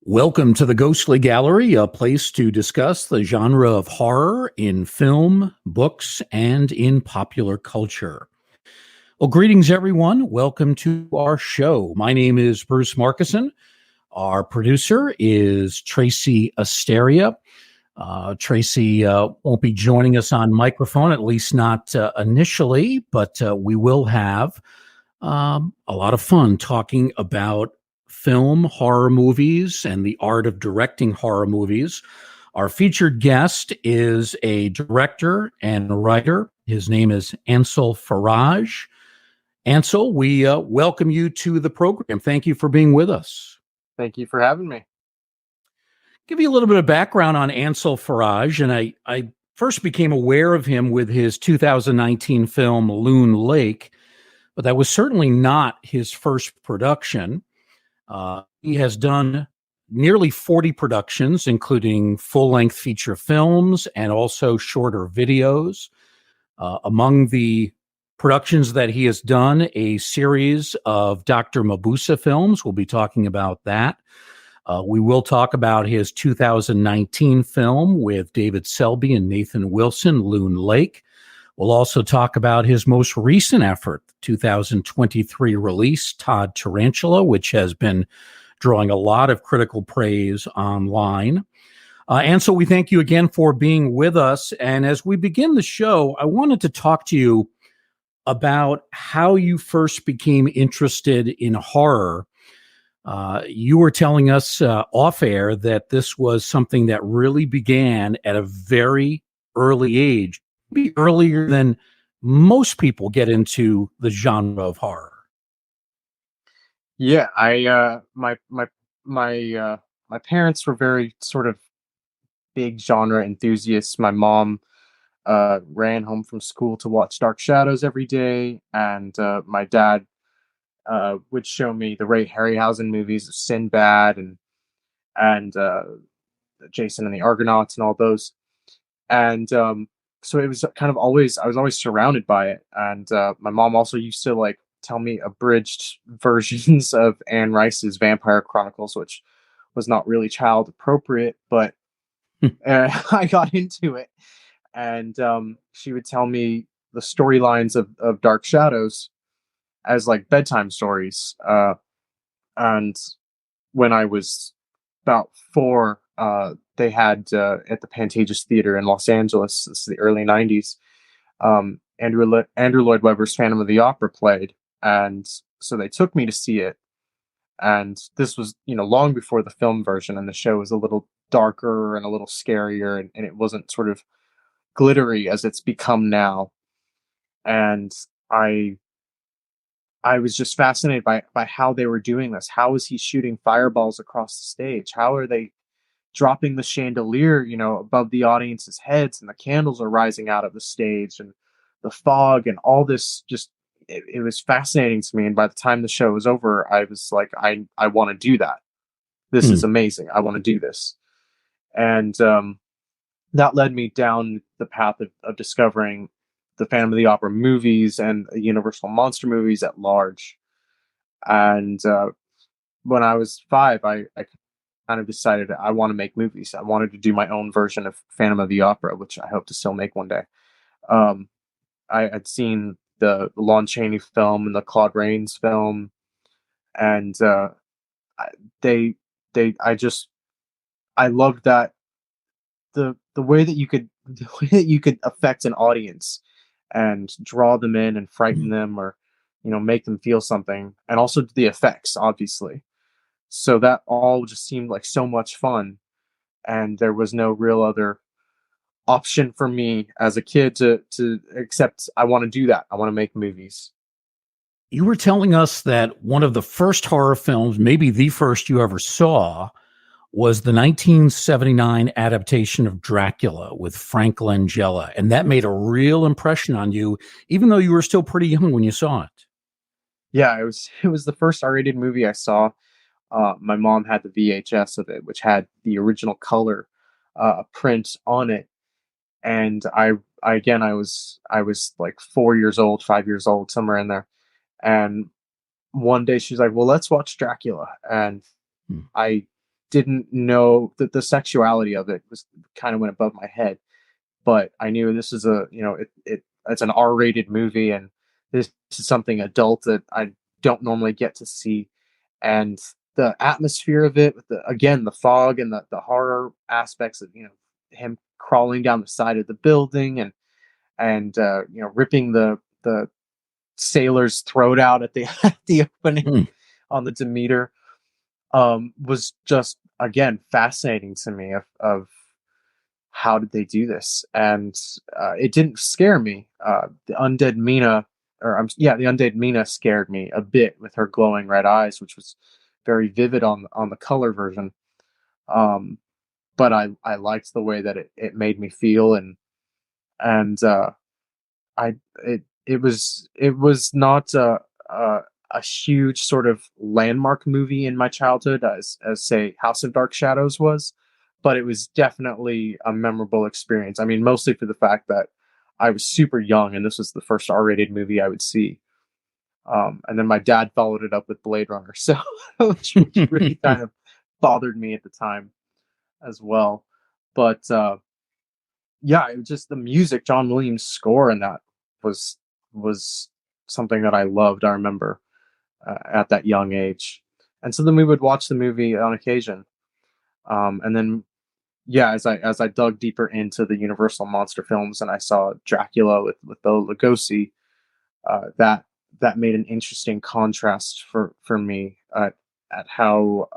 Welcome to the Ghostly Gallery, a place to discuss the genre of horror in film, books, and in popular culture. Well, greetings, everyone. Welcome to our show. My name is Bruce Markison. Our producer is Tracy Asteria. Tracy won't be joining us on microphone, at least not initially, but we will have a lot of fun talking about film, horror movies, and the art of directing horror movies. Our featured guest is a director and a writer. His name is Ansel Faraj. Ansel, we welcome you to the program. Thank you for being with us. Thank you for having me. Give you a little bit of background on Ansel Faraj, and I first became aware of him with his 2019 film Loon Lake, but that was certainly not his first production. He has done nearly 40 productions, including full-length feature films and also shorter videos. Among the productions that he has done, a series of Doctor Mabuse films. We'll be talking about that. We will talk about his 2019 film with David Selby and Nathan Wilson, Loon Lake. We'll also talk about his most recent effort, 2023 release, Todd Tarantula, which has been drawing a lot of critical praise online. And so we thank you again for being with us. And as we begin the show, I wanted to talk to you about how you first became interested in horror. You were telling us off air that this was something that really began at a very early age, maybe earlier than most people get into the genre of horror. Yeah, my parents were very sort of big genre enthusiasts. My mom ran home from school to watch Dark Shadows every day, and my dad would show me the Ray Harryhausen movies of Sinbad and Jason and the Argonauts and all those. And so it was kind of always, I was always surrounded by it. And my mom also used to like tell me abridged versions of Anne Rice's Vampire Chronicles, which was not really child appropriate, but I got into it. And she would tell me the storylines of Dark Shadows as like bedtime stories. And when I was about 4, they had at the Pantages Theater in Los Angeles, this is the early 90s, Andrew Lloyd Webber's Phantom of the Opera played. And so they took me to see it. And this was, long before the film version, and the show was a little darker and a little scarier, and it wasn't sort of glittery as it's become now. And I was just fascinated by how they were doing this. How is he shooting fireballs across the stage? How are they dropping the chandelier, above the audience's heads, and the candles are rising out of the stage, and the fog and all this just, it was fascinating to me. And by the time the show was over, I was like, I want to do that. This is amazing. I want to do this. And that led me down the path of discovering the Phantom of the Opera movies and Universal monster movies at large. And when I was 5, I kind of decided I want to make movies. I wanted to do my own version of Phantom of the Opera, which I hope to still make one day. I had seen the Lon Chaney film and the Claude Rains film, and I loved that the way that you could affect an audience and draw them in and frighten them, or make them feel something, and also the effects, obviously. So that all just seemed like so much fun, and there was no real other option for me as a kid to accept. I want to do that. I want to make movies. You were telling us that one of the first horror films, maybe the first you ever saw, was the 1979 adaptation of Dracula with Frank Langella. And that made a real impression on you, even though you were still pretty young when you saw it. Yeah, it was the first R-rated movie I saw. My mom had the VHS of it, which had the original color print on it. And I was like 4 years old, 5 years old, somewhere in there. And one day she's like, well, let's watch Dracula. And I didn't know that the sexuality of it was kind of went above my head. But I knew this is it's an R-rated movie, and this is something adult that I don't normally get to see. And the atmosphere of it, with the fog and the horror aspects of him crawling down the side of the building, and ripping the sailor's throat out at the at the opening Mm. on the Demeter, was just again fascinating to me of how did they do this. And it didn't scare me. The undead Mina, the undead Mina scared me a bit with her glowing red eyes, which was very vivid on the color version. But I liked the way that it made me feel, and I it was not a huge sort of landmark movie in my childhood as say House of Dark Shadows was, but it was definitely a memorable experience. I mean, mostly for the fact that I was super young and this was the first R-rated movie I would see. And then my dad followed it up with Blade Runner, so which really kind of bothered me at the time as well. But yeah, it was just the music, John Williams' score, and that was was something that I loved. I remember at that young age, and so then we would watch the movie on occasion, and then yeah, as I dug deeper into the Universal monster films, and I saw Dracula with Bela Lugosi, that made an interesting contrast for me at how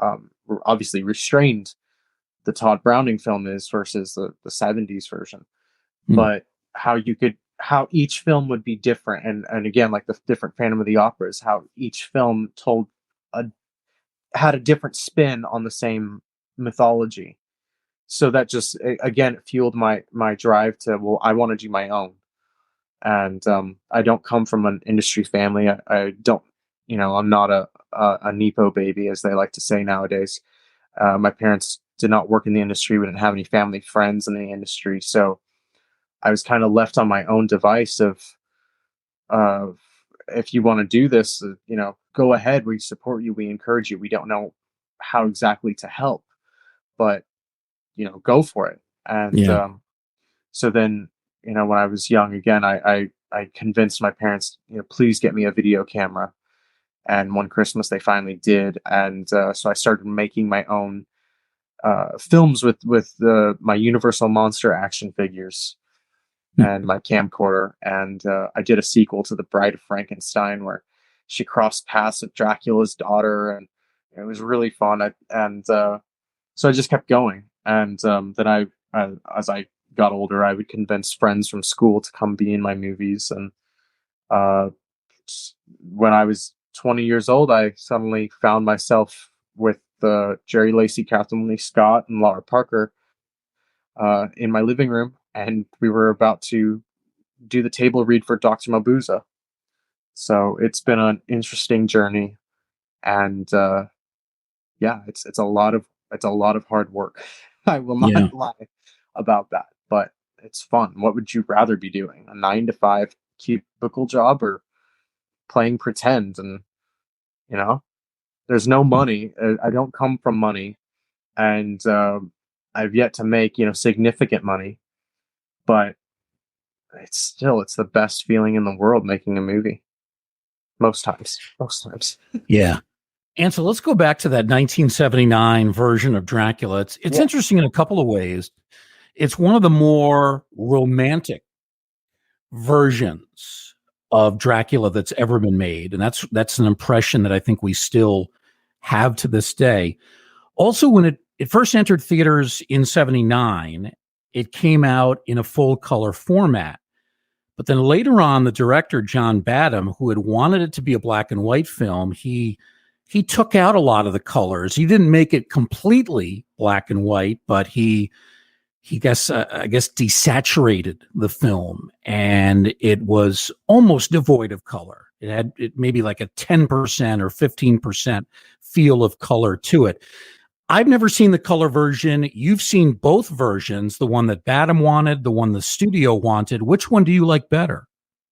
obviously restrained the Todd Browning film is versus the 70s version, Mm. but how each film would be different, and again, like the different Phantom of the Operas, how each film a had a different spin on the same mythology. So that just again fueled my drive to, well, I want to do my own. And I don't come from an industry family. I don't, I'm not a nepo baby, as they like to say nowadays. My parents did not work in the industry. We didn't have any family friends in the industry, so I was kind of left on my own device of if you want to do this, go ahead. We support you. We encourage you. We don't know how exactly to help, but go for it. And Yeah. so then, when I was young again, I convinced my parents, please get me a video camera. And one Christmas they finally did, and so I started making my own films with my Universal monster action figures and my camcorder. And I did a sequel to The Bride of Frankenstein where she crossed paths with Dracula's daughter, and it was really fun. And so I just kept going. And then as I got older, I would convince friends from school to come be in my movies. And uh, when I was 20 years old, I suddenly found myself with Jerry Lacey, Catherine Lee Scott, and Laura Parker in my living room, and we were about to do the table read for Doctor Mabuse. So it's been an interesting journey, and yeah, it's a lot of hard work. I will Yeah. not lie about that, but it's fun. What would you rather be doing? A 9 to 5 cubicle job, or playing pretend? And you know, there's no money. I don't come from money, and I've yet to make significant money, but it's the best feeling in the world making a movie. Most times. Yeah. And so let's go back to that 1979 version of Dracula. It's Yeah. interesting in a couple of ways. It's one of the more romantic versions of Dracula that's ever been made, and that's an impression that I think we still have to this day. Also, when it first entered theaters in 79, it came out in a full color format. But then later on, the director, John Badham, who had wanted it to be a black and white film, he took out a lot of the colors. He didn't make it completely black and white, but I guess desaturated the film, and it was almost devoid of color. It maybe like a 10% or 15% feel of color to it. I've never seen the color version. You've seen both versions, the one that Badham wanted, the one the studio wanted. Which one do you like better?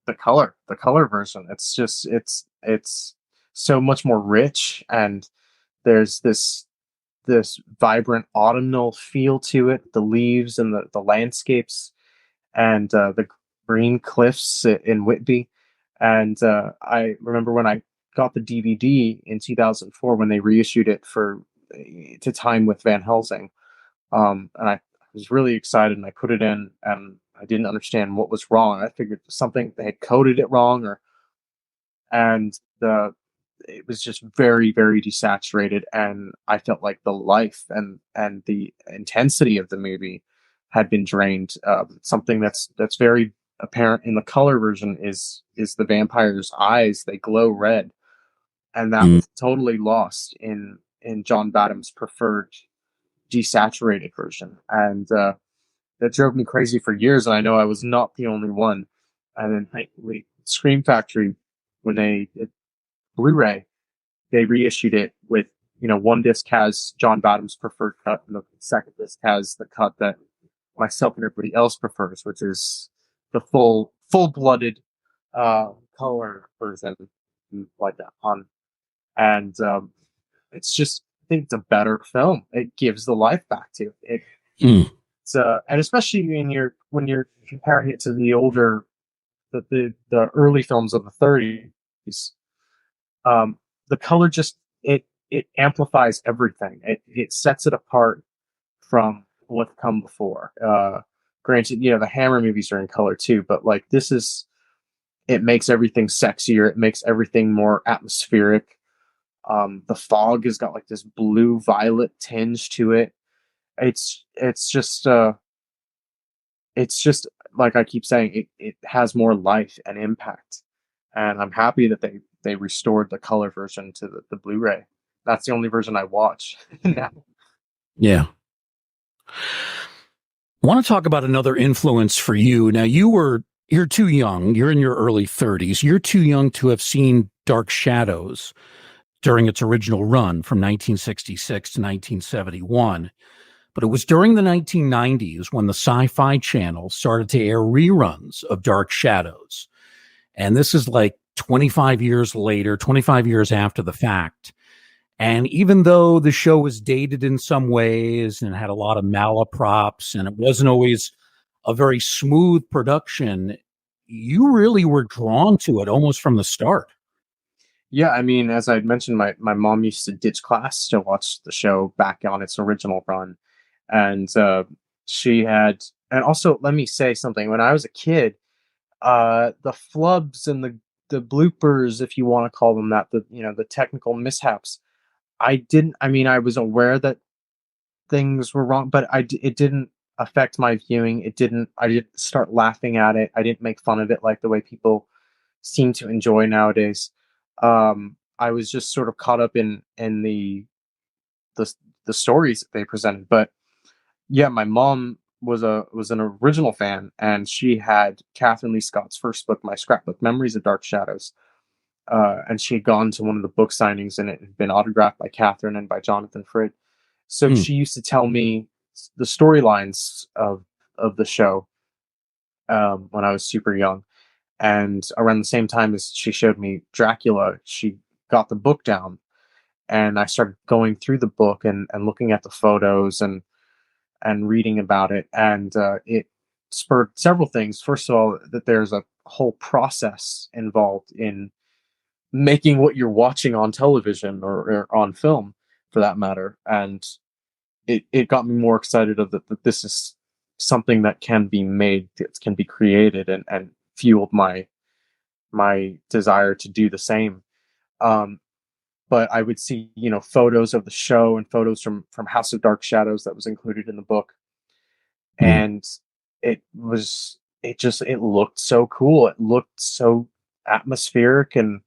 The color version. It's just it's so much more rich, and there's this vibrant autumnal feel to it, the leaves and the landscapes, and the green cliffs in Whitby. And I remember when I got the DVD in 2004 when they reissued it for to time with Van Helsing. And I was really excited, and I put it in, and I didn't understand what was wrong. I figured something they had coded it wrong, or and the it was just very, very desaturated, and I felt like the life and the intensity of the movie had been drained. Something that's very apparent in the color version is the vampire's eyes. They glow red, and that was totally lost in John Badham's preferred desaturated version, and that drove me crazy for years. And I know I was not the only one. And then Scream Factory, when they Blu-ray, they reissued it with, one disc has John Badham's preferred cut, and the second disc has the cut that myself and everybody else prefers, which is the full-blooded color version, like that on. And it's just, I think it's a better film. It gives the life back to it. It's, and especially when you're comparing it to the older, the early films of the 30s, the color just it amplifies everything. It sets it apart from what's come before. Granted, the Hammer movies are in color too, but like it makes everything sexier. It makes everything more atmospheric. The fog has got like this blue violet tinge to it. It's just like I keep saying, it has more life and impact. And I'm happy that they restored the color version to the Blu-ray. That's the only version I watch now. Yeah. I want to talk about another influence for you. Now, you're too young. You're in your early 30s. You're too young to have seen Dark Shadows during its original run from 1966 to 1971. But it was during the 1990s when the Sci-Fi Channel started to air reruns of Dark Shadows. And this is like 25 years later, 25 years after the fact. And even though the show was dated in some ways and had a lot of malaprops and it wasn't always a very smooth production, you really were drawn to it almost from the start. Yeah, I mean, as I'd mentioned, my mom used to ditch class to watch the show back on its original run. And and also, let me say something. When I was a kid, the flubs and the bloopers, if you want to call them that, the technical mishaps, I was aware that things were wrong, but it didn't affect my viewing. I didn't start laughing at it. I didn't make fun of it like the way people seem to enjoy nowadays. I was just sort of caught up in the stories that they presented. But yeah, my mom was an original fan, and she had Catherine Lee Scott's first book, My Scrapbook Memories of Dark Shadows. And she had gone to one of the book signings, and it had been autographed by Catherine and by Jonathan Frid. So she used to tell me the storylines of the show when I was super young. And around the same time as she showed me Dracula, she got the book down, and I started going through the book and looking at the photos and reading about it. And it spurred several things. First of all, that there's a whole process involved in making what you're watching on television or on film, for that matter. And it got me more excited of that this is something that can be made, that can be created, and fueled my desire to do the same. But I would see, photos of the show and photos from House of Dark Shadows that was included in the book. And it looked so cool. It looked so atmospheric, and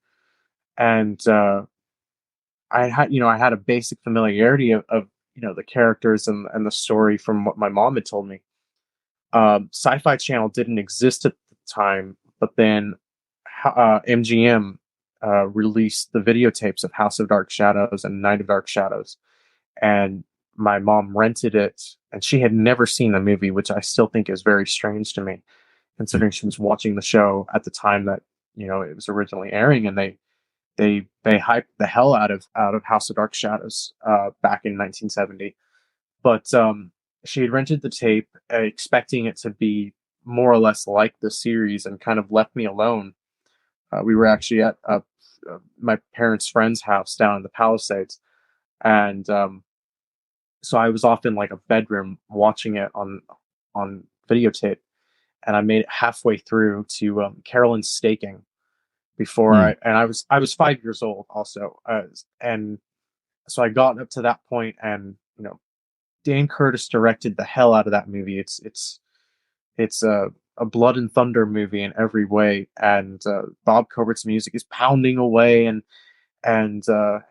I had a basic familiarity of the characters and the story from what my mom had told me. Sci-Fi Channel didn't exist at the time, but then MGM released the videotapes of House of Dark Shadows and Night of Dark Shadows, and my mom rented it, and she had never seen the movie, which I still think is very strange to me, considering she was watching the show at the time that it was originally airing, and they hyped the hell out of House of Dark Shadows back in 1970. But she had rented the tape, expecting it to be more or less like the series, and kind of left me alone. We were actually at my parents' friend's house down in the Palisades, and so I was off in like a bedroom watching it on videotape, and I made it halfway through to Carolyn's staking before Hmm. I was 5 years old also, and so I got up to that point, and Dan Curtis directed the hell out of that movie. It's a blood and thunder movie in every way, and Bob Covert's music is pounding away, and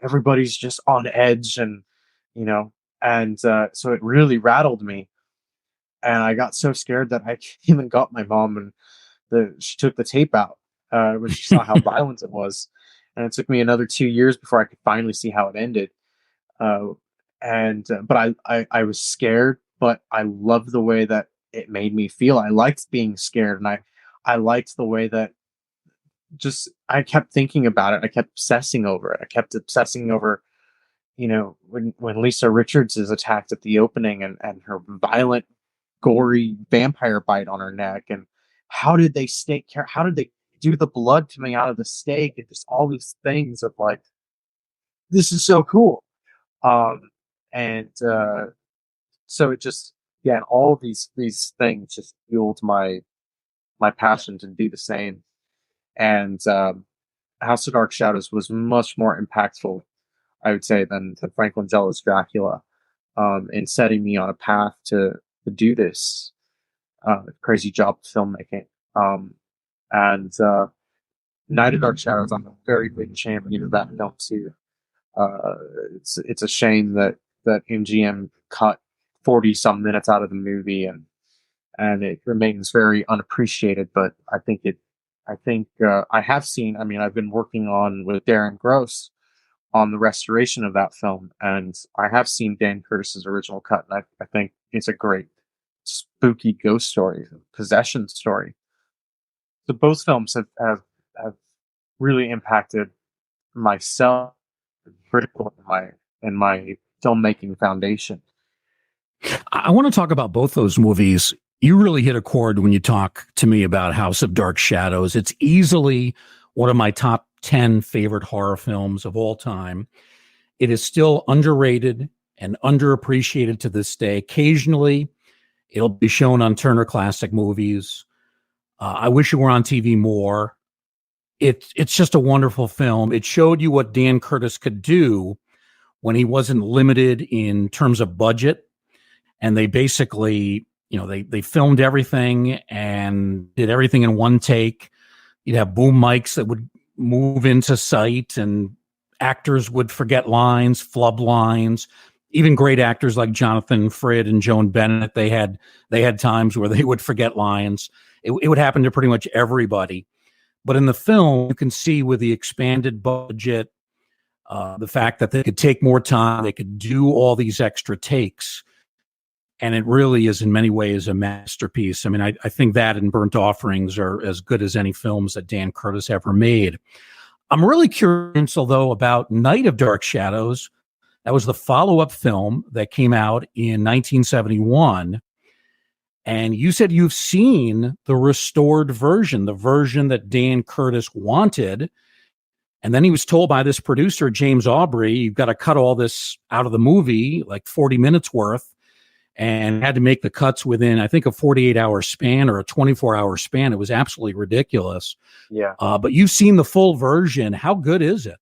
everybody's just on edge, and you know, and so it really rattled me, and I got so scared that I even got my mom, and she took the tape out when she saw how violent it was, and it took me another 2 years before I could finally see how it ended. Uh, and But I was scared, but I loved the way that it made me feel. I liked being scared, and I liked the way that just I kept thinking about it. I kept obsessing over it. I kept obsessing over, when Lisa Richards is attacked at the opening, and her violent, gory vampire bite on her neck, and how did they stake care? How did they do the blood coming out of the steak, and just all these things of like, this is so cool. And So it just, yeah, all of these things just fueled my passion to do the same. And House of Dark Shadows was much more impactful, I would say, than Frank Langella's Dracula, in setting me on a path to do this crazy job of filmmaking. And Night of Dark Shadows, I'm a very big champion of that film too. Uh, it's a shame that MGM cut 40 some minutes out of the movie, and it remains very unappreciated. But I have seen. I mean, I've been working on with Darren Gross on the restoration of that film, and I have seen Dan Curtis's original cut, and I think it's a great spooky ghost story, possession story. So both films have really impacted myself, critical in my filmmaking foundation. I want to talk about both those movies. You really hit a chord when you talk to me about House of Dark Shadows. It's easily one of my top 10 favorite horror films of all time. It is still underrated and underappreciated to this day. Occasionally, it'll be shown on Turner Classic Movies. I wish it were on TV more. It's just a wonderful film. It showed you what Dan Curtis could do when he wasn't limited in terms of budget. And they basically, they filmed everything and did everything in one take. You'd have boom mics that would move into sight, and actors would forget lines, flub lines. Even great actors like Jonathan Frid and Joan Bennett, they had times where they would forget lines. It would happen to pretty much everybody. But in the film, you can see with the expanded budget, the fact that they could take more time, they could do all these extra takes. And it really is in many ways a masterpiece. I mean, I think that and Burnt Offerings are as good as any films that Dan Curtis ever made. I'm really curious, although, about Night of Dark Shadows. That was the follow-up film that came out in 1971. And you said you've seen the restored version, the version that Dan Curtis wanted. And then he was told by this producer, James Aubrey, you've got to cut all this out of the movie, like 40 minutes worth, and had to make the cuts within, I think, a 48-hour span or a 24-hour span. It was absolutely ridiculous. Yeah. But you've seen the full version. How good is it?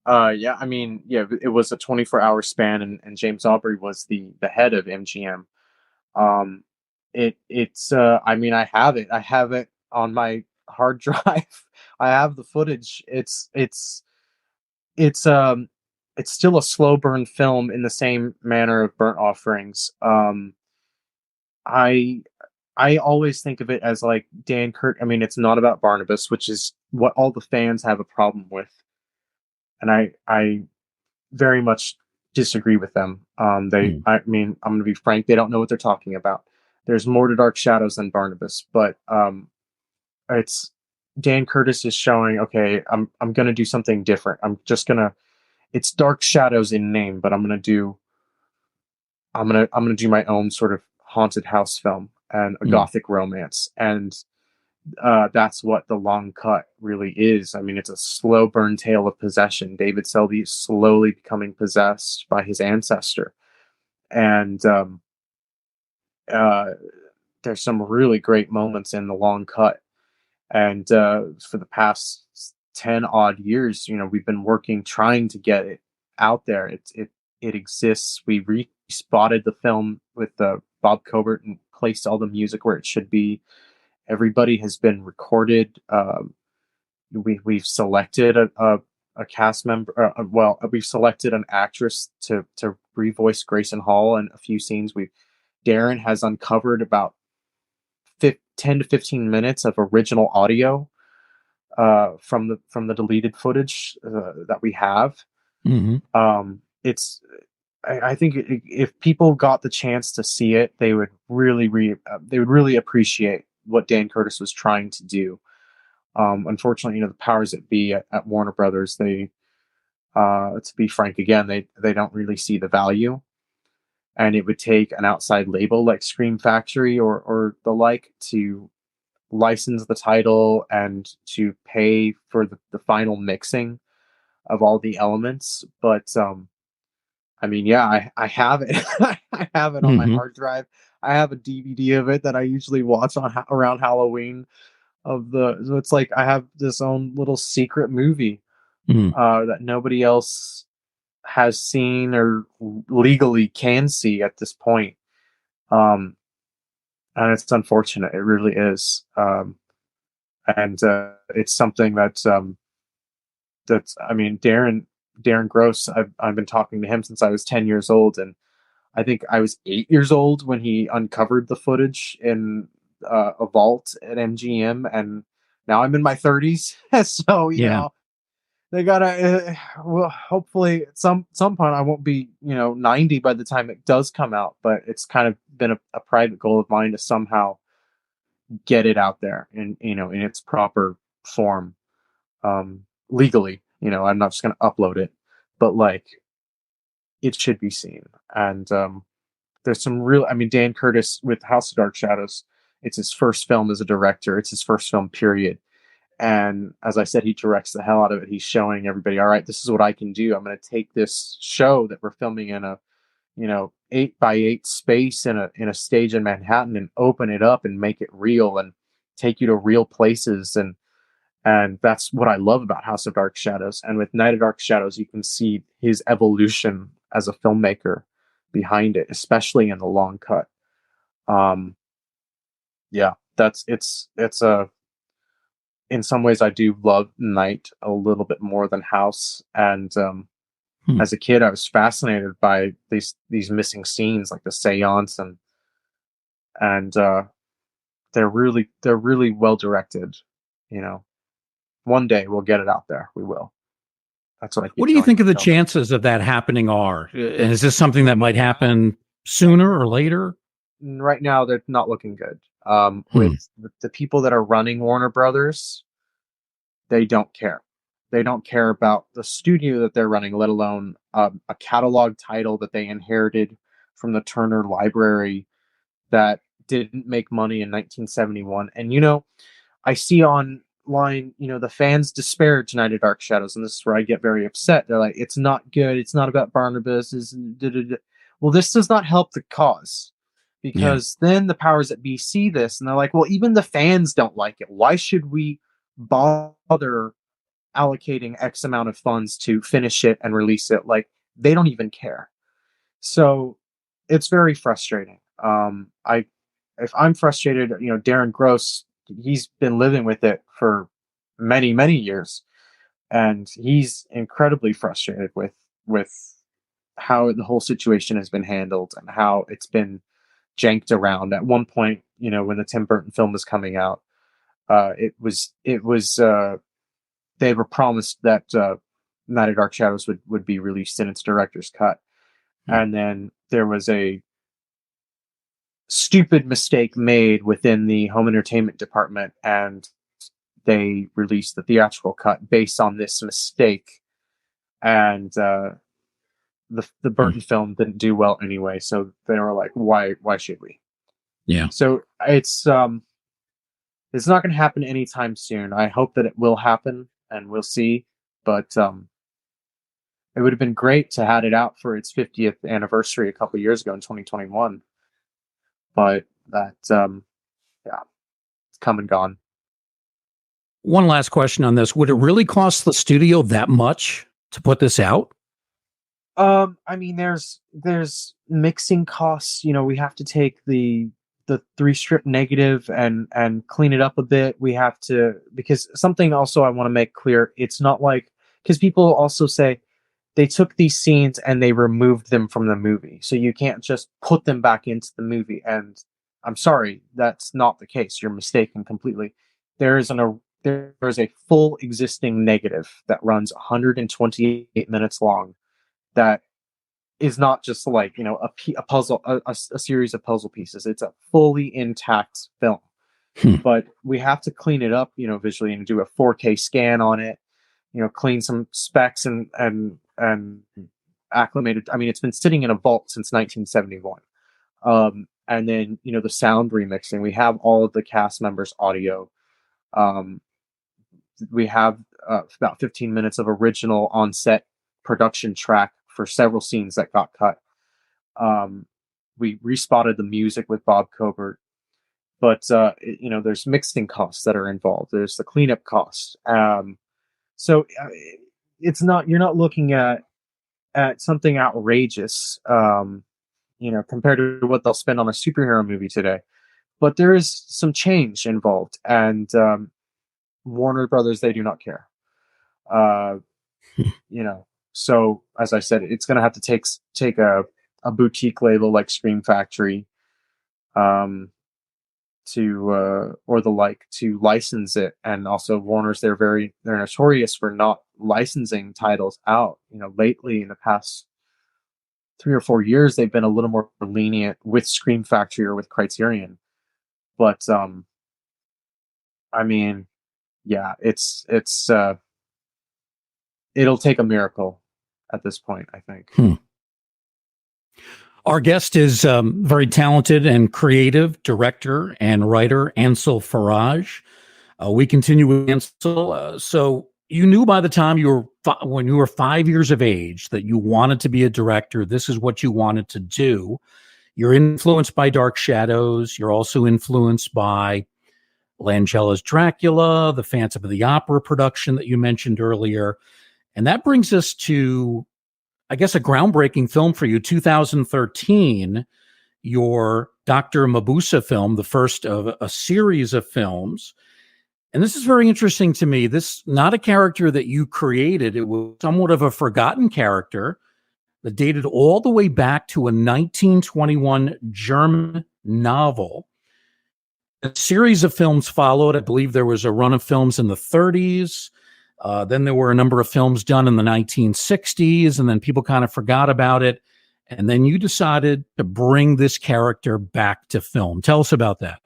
Yeah, I mean, yeah, it was a 24-hour span, and James Aubrey was the head of MGM. I mean, I have it on my hard drive. I have the footage. It's still a slow burn film in the same manner of Burnt Offerings. I I always think of it as like Dan Kurt. I mean, it's not about Barnabas, which is what all the fans have a problem with, and I very much disagree with them. Hmm. I mean, I'm going to be frank, they don't know what they're talking about. There's more to Dark Shadows than Barnabas, but it's Dan Curtis is showing, okay, I'm gonna do something different. I'm just gonna it's Dark Shadows in name, but I'm gonna do my own sort of haunted house film and a Mm. gothic romance. And that's what the long cut really is. I mean, it's a slow burn tale of possession. David Selby is slowly becoming possessed by his ancestor. And uh, there's some really great moments in the long cut. And for the past 10 odd years, we've been working, trying to get it out there. It exists. We re-spotted the film with Bob Cobert and placed all the music where it should be. Everybody has been recorded. We've selected a cast member. We've selected an actress to revoice Grayson Hall in a few scenes. Darren has uncovered about 10 to 15 minutes of original audio from the deleted footage that we have. Hmm. It's I think if people got the chance to see it, they would really appreciate what Dan Curtis was trying to do. Unfortunately, the powers that be at Warner Brothers, they to be frank again, they don't really see the value, and it would take an outside label like Scream Factory or the like to license the title and to pay for the final mixing of all the elements. But I mean, yeah, I have it. I have it on my Hmm. hard drive. I have a DVD of it that I usually watch around Halloween. So it's like I have this own little secret movie Mm. that nobody else has seen or legally can see at this point. Um, and it's unfortunate. It really is. And it's something that's I mean, Darren Gross. I've been talking to him since I was 10 years old, and I think I was 8 years old when he uncovered the footage in a vault at MGM, and now I'm in my 30s. So Yeah. they gotta. Well, hopefully at some point I won't be 90 by the time it does come out, but it's kind of been a private goal of mine to somehow get it out there in its proper form, legally. I'm not just gonna upload it, but like it should be seen. And there's some real. I mean, Dan Curtis with House of Dark Shadows. It's his first film as a director. It's his first film, period. And as I said, he directs the hell out of it. He's showing everybody, all right, this is what I can do. I'm going to take this show that we're filming in a 8x8 space in a stage in Manhattan and open it up and make it real and take you to real places. And that's what I love about House of Dark Shadows. And with Night of Dark Shadows, you can see his evolution as a filmmaker behind it, especially in the long cut. Um, yeah, it's a in some ways I do love Night a little bit more than House. And Hmm. as a kid, I was fascinated by these missing scenes, like the seance, and they're really well directed. You know, one day we'll get it out there. We will. That's what I What keep do you telling think of the myself. chances of that happening are? And is this something that might happen sooner or later? Right now, they're not looking good. Hmm. With the people that are running Warner Brothers, they don't care. They don't care about the studio that they're running, let alone a catalog title that they inherited from the Turner Library that didn't make money in 1971. And I see online, the fans disparage Night of Dark Shadows, and this is where I get very upset. They're like, "It's not good. It's not about Barnabas." Well, this does not help the cause Yeah. because then the powers that be see this and they're like, "Well, even the fans don't like it. Why should we bother allocating X amount of funds to finish it and release it?" Like they don't even care. So it's very frustrating. I If I'm frustrated, Darren Gross, he's been living with it for many, many years, and he's incredibly frustrated with how the whole situation has been handled and how it's been janked around. At one point, when the Tim Burton film was coming out, it was they were promised that Night of Dark Shadows would be released in its director's cut, Hmm. and then there was a stupid mistake made within the home entertainment department, and they released the theatrical cut based on this mistake, and the Burton film didn't do well anyway, so they were like, why should we? Yeah. So it's not going to happen anytime soon. I hope that it will happen, and we'll see. But it would have been great to had it out for its 50th anniversary a couple years ago in 2021. But that, yeah, it's come and gone. One last question on this. Would it really cost the studio that much to put this out? I mean, there's mixing costs. You know, we have to take the 3-strip negative and clean it up a bit. We have to, because something also I want to make clear, it's not like, because people also say they took these scenes and they removed them from the movie, so you can't just put them back into the movie. And I'm sorry, that's not the case. You're mistaken completely. There's a full existing negative that runs 128 minutes long, that is not just like, you know, a puzzle, a series of puzzle pieces. It's a fully intact film. But we have to clean it up, you know, visually, and do a 4K scan on it, you know, clean some specs and acclimate it. I mean, it's been sitting in a vault since 1971. And then, you know, the sound remixing. We have all of the cast members' audio. We have about 15 minutes of original on-set production track for several scenes that got cut. We respotted the music with Bob Cobert, but you know, there's mixing costs that are involved. There's the cleanup costs. So it's not, you're not looking at something outrageous, you know, compared to what they'll spend on a superhero movie today. But there is some change involved, and Warner Brothers, they do not care. You know, so as I said, it's going to have to take a boutique label like Scream Factory, to or the like, to license it. And also Warner's, they're notorious for not licensing titles out. You know, lately in the past 3 or 4 years, they've been a little more lenient with Scream Factory or with Criterion. But I mean, yeah, it's it'll take a miracle at this point, I think. Our guest is very talented and creative director and writer, Ansel Faraj. We continue with Ansel. So you knew by the time when you were 5 years of age that you wanted to be a director. This is what you wanted to do. You're influenced by Dark Shadows. You're also influenced by Langella's Dracula, the Phantom of the Opera production that you mentioned earlier. And that brings us to, I guess, a groundbreaking film for you, 2013, your Doctor Mabuse film, the first of a series of films. And this is very interesting to me. This not a character that you created. It was somewhat of a forgotten character that dated all the way back to a 1921 German novel. A series of films followed. I believe there was a run of films in the 30s. Then there were a number of films done in the 1960s, and then people kind of forgot about it. And then you decided to bring this character back to film. Tell us about that.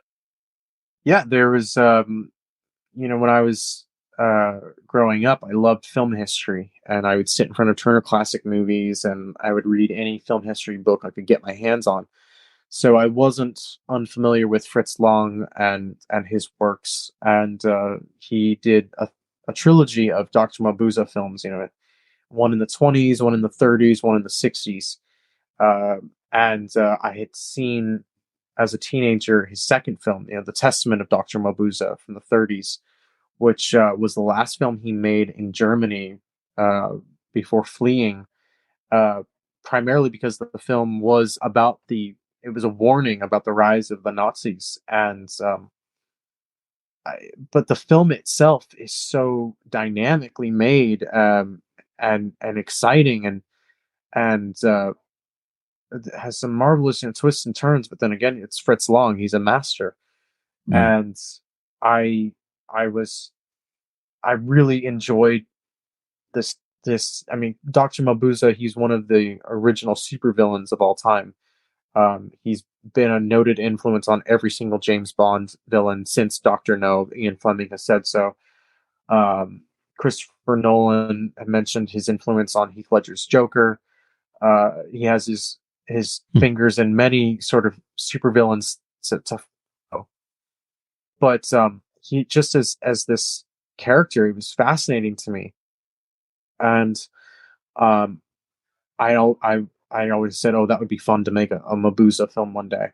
Yeah, there was, you know, when I was growing up, I loved film history, and I would sit in front of Turner Classic Movies, and I would read any film history book I could get my hands on. So I wasn't unfamiliar with Fritz Lang and his works, and he did a trilogy of Doctor Mabuse films. You know, one in the 20s, one in the 30s, one in the 60s, and I had seen as a teenager his second film, you know, The Testament of Doctor Mabuse from the 30s, which was the last film he made in Germany before fleeing, primarily because the film was about it was a warning about the rise of the Nazis. And but the film itself is so dynamically made, and exciting, and it has some marvelous, you know, twists and turns. But then again, it's Fritz Lang; he's a master. And I really enjoyed this. I mean, Doctor Mabuse, he's one of the original supervillains of all time. He's been a noted influence on every single James Bond villain since Dr. No. Ian Fleming has said so. Um, Christopher Nolan had mentioned his influence on Heath Ledger's Joker. He has his fingers in many sort of supervillains. But he just as this character, he was fascinating to me, and um, I always said, oh, that would be fun to make a Mabuse film one day.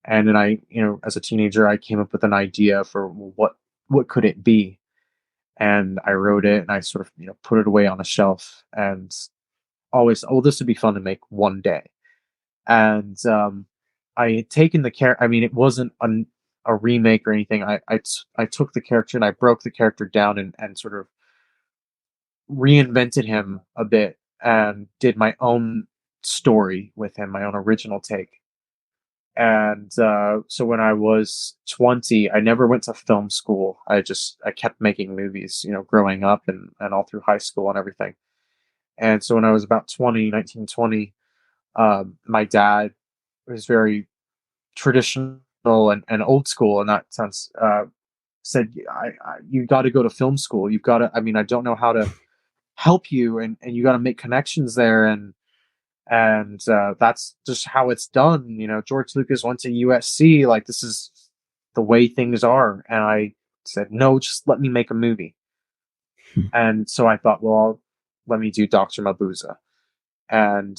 And then as a teenager, I came up with an idea for what could it be, and I wrote it, and I sort of put it away on a shelf, and always, oh, this would be fun to make one day. And I had taken the character. I mean, it wasn't a remake or anything. I took the character and I broke the character down and sort of reinvented him a bit and did my own story with him, my own original take. And so when I was 20, I never went to film school. I kept making movies, growing up and all through high school and everything. And so when I was about 1920, my dad was very traditional and old school in that sense. Said, you got to go to film school. You've got to, I mean, I don't know how to help you, and you got to make connections there. And that's just how it's done. George Lucas went to USC. Like, this is the way things are. And I said, no, just let me make a movie. And so I thought, well, let me do Dr. Mabuse. And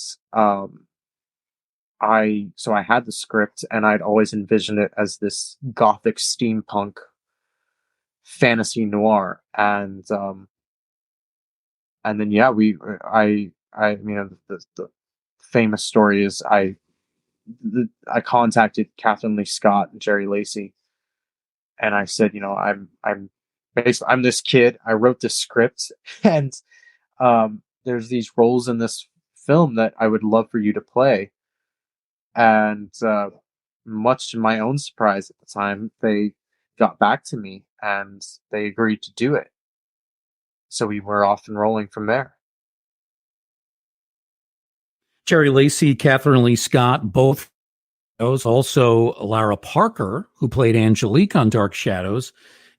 I had the script, and I'd always envisioned it as this gothic steampunk fantasy noir. And then I mean, the famous story is I contacted Catherine Lee Scott and Jerry Lacey, and I said, I'm this kid. I wrote this script, and there's these roles in this film that I would love for you to play. And much to my own surprise at the time, they got back to me and they agreed to do it. So we were off and rolling from there. Jerry Lacey, Catherine Lee Scott, both those. Also, Lara Parker, who played Angelique on Dark Shadows,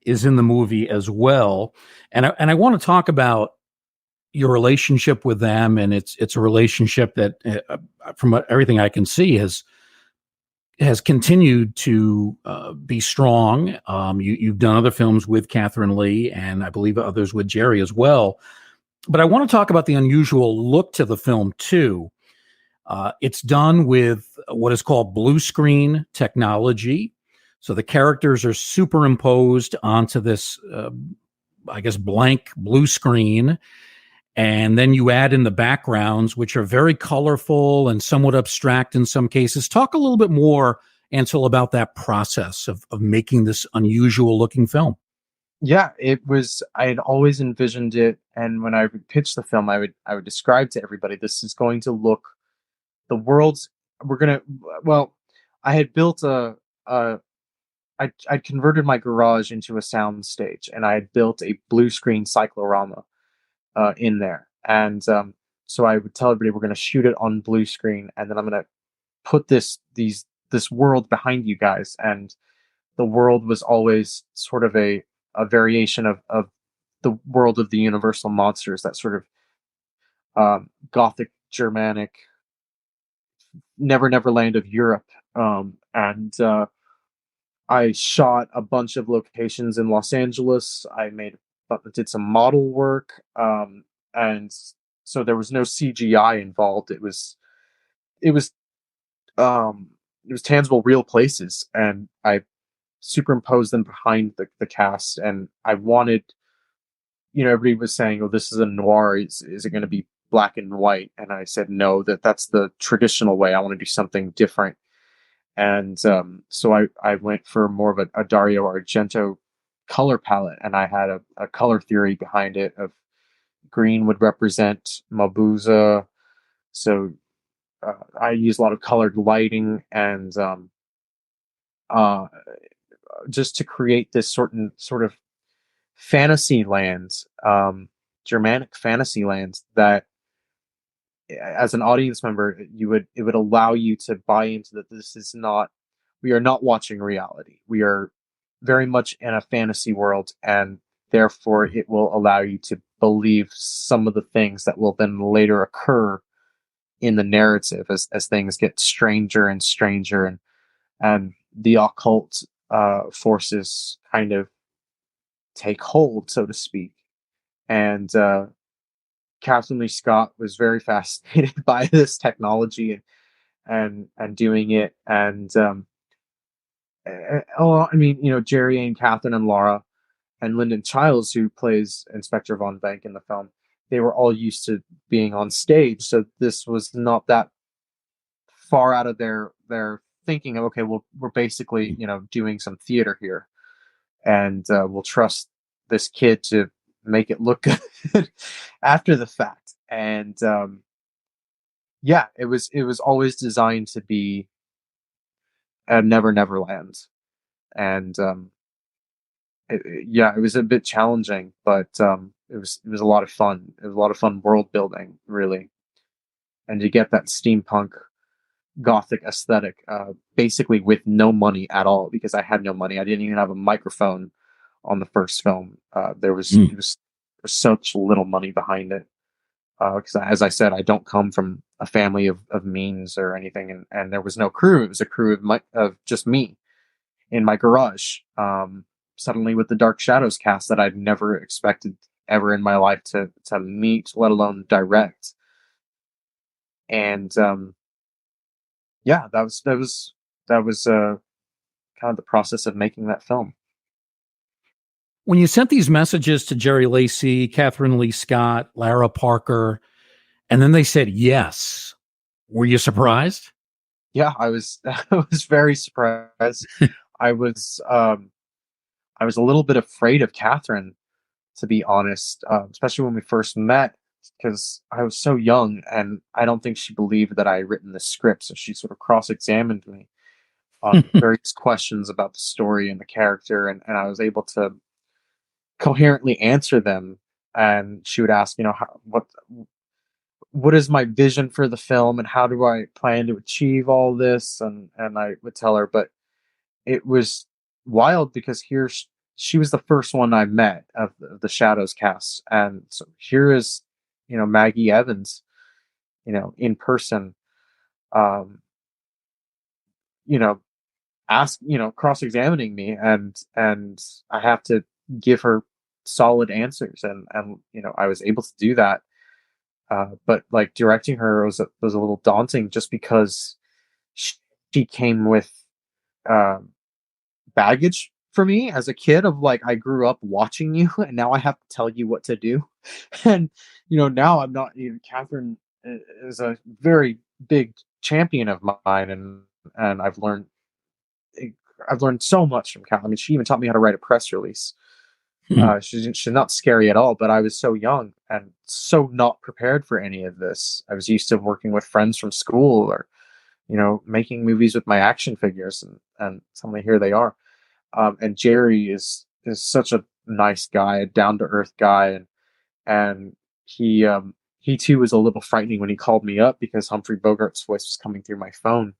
is in the movie as well. And I want to talk about your relationship with them, and it's a relationship that, from everything I can see, has continued to be strong. You've done other films with Catherine Lee, and I believe others with Jerry as well. But I want to talk about the unusual look to the film too. It's done with what is called blue screen technology. So the characters are superimposed onto this, I guess, blank blue screen. And then you add in the backgrounds, which are very colorful and somewhat abstract in some cases. Talk a little bit more, Ansel, about that process of making this unusual looking film. Yeah, I had always envisioned it. And when I would pitch the film, I would describe to everybody, this is going to look, the world's, well, I had built I'd converted my garage into a sound stage, and I had built a blue screen cyclorama in there. And so I would tell everybody, we're going to shoot it on blue screen, and then I'm going to put this world behind you guys. And the world was always sort of a variation of the world of the Universal monsters, that sort of gothic Germanic Never Land of Europe. And I shot a bunch of locations in Los Angeles. Did some model work, and so there was no CGI involved. It was tangible, real places, and I superimposed them behind the cast. And I wanted, everybody was saying, "Oh, this is a noir. Is it going to be black and white?" And I said, "No, that's the traditional way. I want to do something different." And so I went for more of a Dario Argento color palette, and I had a color theory behind it. Of green would represent Mabuse, so I use a lot of colored lighting, and uh, just to create this sort of fantasy lands, Germanic fantasy lands, that as an audience member, it would allow you to buy into that we are not watching reality. We are very much in a fantasy world, and therefore it will allow you to believe some of the things that will then later occur in the narrative as things get stranger and stranger, and the occult forces kind of take hold, so to speak. And Catherine Lee Scott was very fascinated by this technology and doing it. And I mean, Jerry and Catherine and Laura and Lyndon Childs, who plays Inspector Von Bank in the film, they were all used to being on stage, so this was not that far out of their thinking of, okay, well, we're basically doing some theater here, and we'll trust this kid to make it look good after the fact. And yeah, it was always designed to be a Never Never Land. And yeah, it was a bit challenging, but it was a lot of fun. It was a lot of fun world building, really, and you get that steampunk gothic aesthetic, basically with no money at all, because I had no money. I didn't even have a microphone on the first film. There was Mm. it was there was such little money behind it, because as I said, I don't come from a family of means or anything, and there was no crew. It was a crew of just me in my garage. Suddenly with the Dark Shadows cast that I'd never expected ever in my life to meet, let alone direct. And yeah, that was kind of the process of making that film. When you sent these messages to Jerry Lacey, Catherine Lee Scott, Lara Parker, and then they said yes, were you surprised? Yeah, I was I was very surprised. I was um I was a little bit afraid of Catherine, to be honest, especially when we first met, because I was so young and I don't think she believed that I had written the script. So she sort of cross-examined me on various questions about the story and the character, and I was able to coherently answer them. And she would ask, what is my vision for the film and how do I plan to achieve all this? And I would tell her, but it was wild because she was the first one I met of the Shadows cast, and so here is Maggie Evans, in person, um, you know cross examining me, and I have to give her solid answers, and I was able to do that. But like directing her was a little daunting, just because she, she came with um, baggage for me as a kid of, like, I grew up watching you and now I have to tell you what to do. And now I'm not, Catherine is a very big champion of mine, and I've learned so much from Catherine. I mean, she even taught me how to write a press release. She's not scary at all, but I was so young and so not prepared for any of this. I was used to working with friends from school, or making movies with my action figures, and suddenly here they are. And Jerry is such a nice guy, a down to earth guy, and he too was a little frightening when he called me up, because Humphrey Bogart's voice was coming through my phone.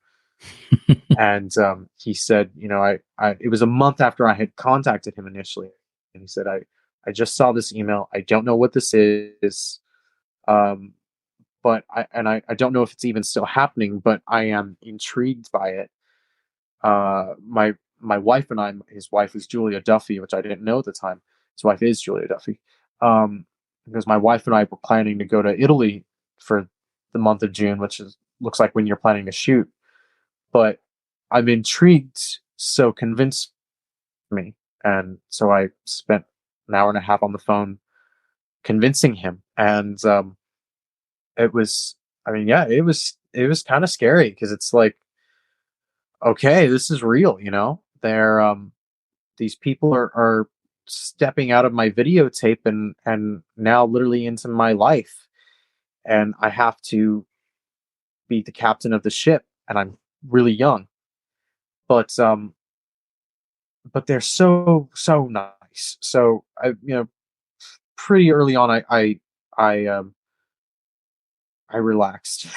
And he said, it was a month after I had contacted him initially, and he said, I just saw this email. I don't know what this is, um, but I don't know if it's even still happening, but I am intrigued by it. My wife and I, his wife is Julia Duffy, which I didn't know at the time. His wife is Julia Duffy. Because my wife and I were planning to go to Italy for the month of June, which looks like when you're planning to shoot. But I'm intrigued, so convince me. And so I spent an hour and a half on the phone convincing him. And it was, I mean, yeah, it was kind of scary, because it's like, okay, this is real, They're these people are stepping out of my videotape and now literally into my life, and I have to be the captain of the ship, and I'm really young, but they're so nice. So pretty early on, I relaxed,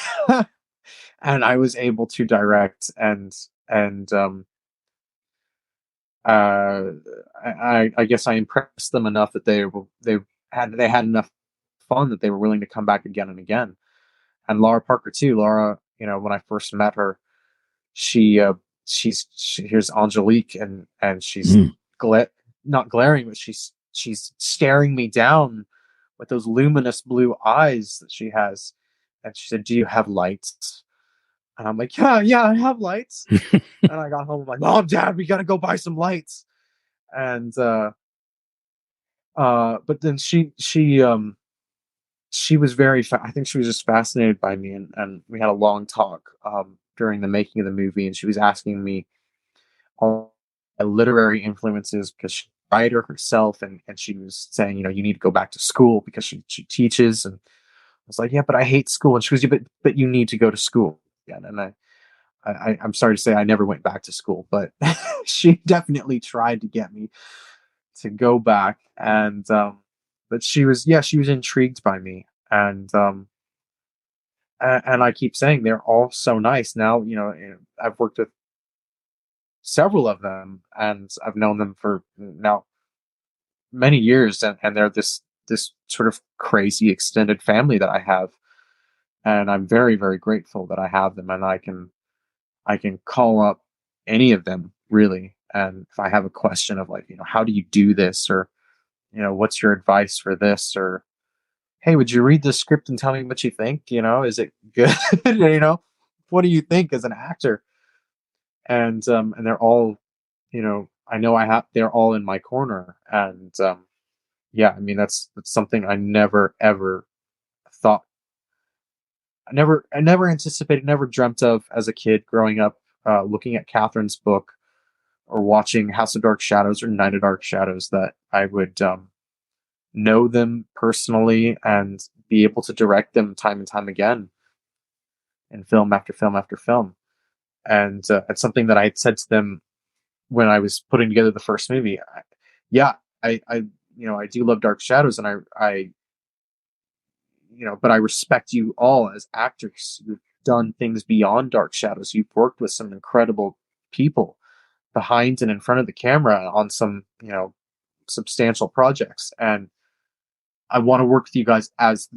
and I was able to direct, and uh, I guess I impressed them enough that they had enough fun that they were willing to come back again and again. And Laura Parker too. Laura, when I first met her, she here's Angelique, and she's Mm. not glaring, but she's staring me down with those luminous blue eyes that she has. And she said, "Do you have lights?" And I'm like, "Yeah, yeah, I have lights." And I got home, I'm like, "Mom, Dad, we gotta go buy some lights." And but then she was I think she was just fascinated by me, and we had a long talk during the making of the movie, and she was asking me all my literary influences because she's a writer herself, and she was saying, you need to go back to school because she teaches. And I was like, "Yeah, but I hate school." And she goes, "Yeah, but you need to go to school." Yeah, and I'm sorry to say I never went back to school, but she definitely tried to get me to go back. And but she was intrigued by me. And and I keep saying they're all so nice now. I've worked with several of them, and I've known them for now many years, and they're this sort of crazy extended family that I have. And I'm very, very grateful that I have them, and I can call up any of them really. And if I have a question of, like, how do you do this, or what's your advice for this, or hey, would you read the script and tell me what you think? Is it good? What do you think as an actor? And they're all, I know they're all in my corner. And yeah, I mean, that's something I never ever thought, I never anticipated, never dreamt of as a kid growing up, looking at Catherine's book or watching House of Dark Shadows or Night of Dark Shadows, that I would know them personally and be able to direct them time and time again in film after film after film. And it's something that I had said to them when I was putting together the first movie. Yeah, I do love Dark Shadows, and but I respect you all as actors. You've done things beyond Dark Shadows. You've worked with some incredible people behind and in front of the camera on some, substantial projects. And I want to work with you guys as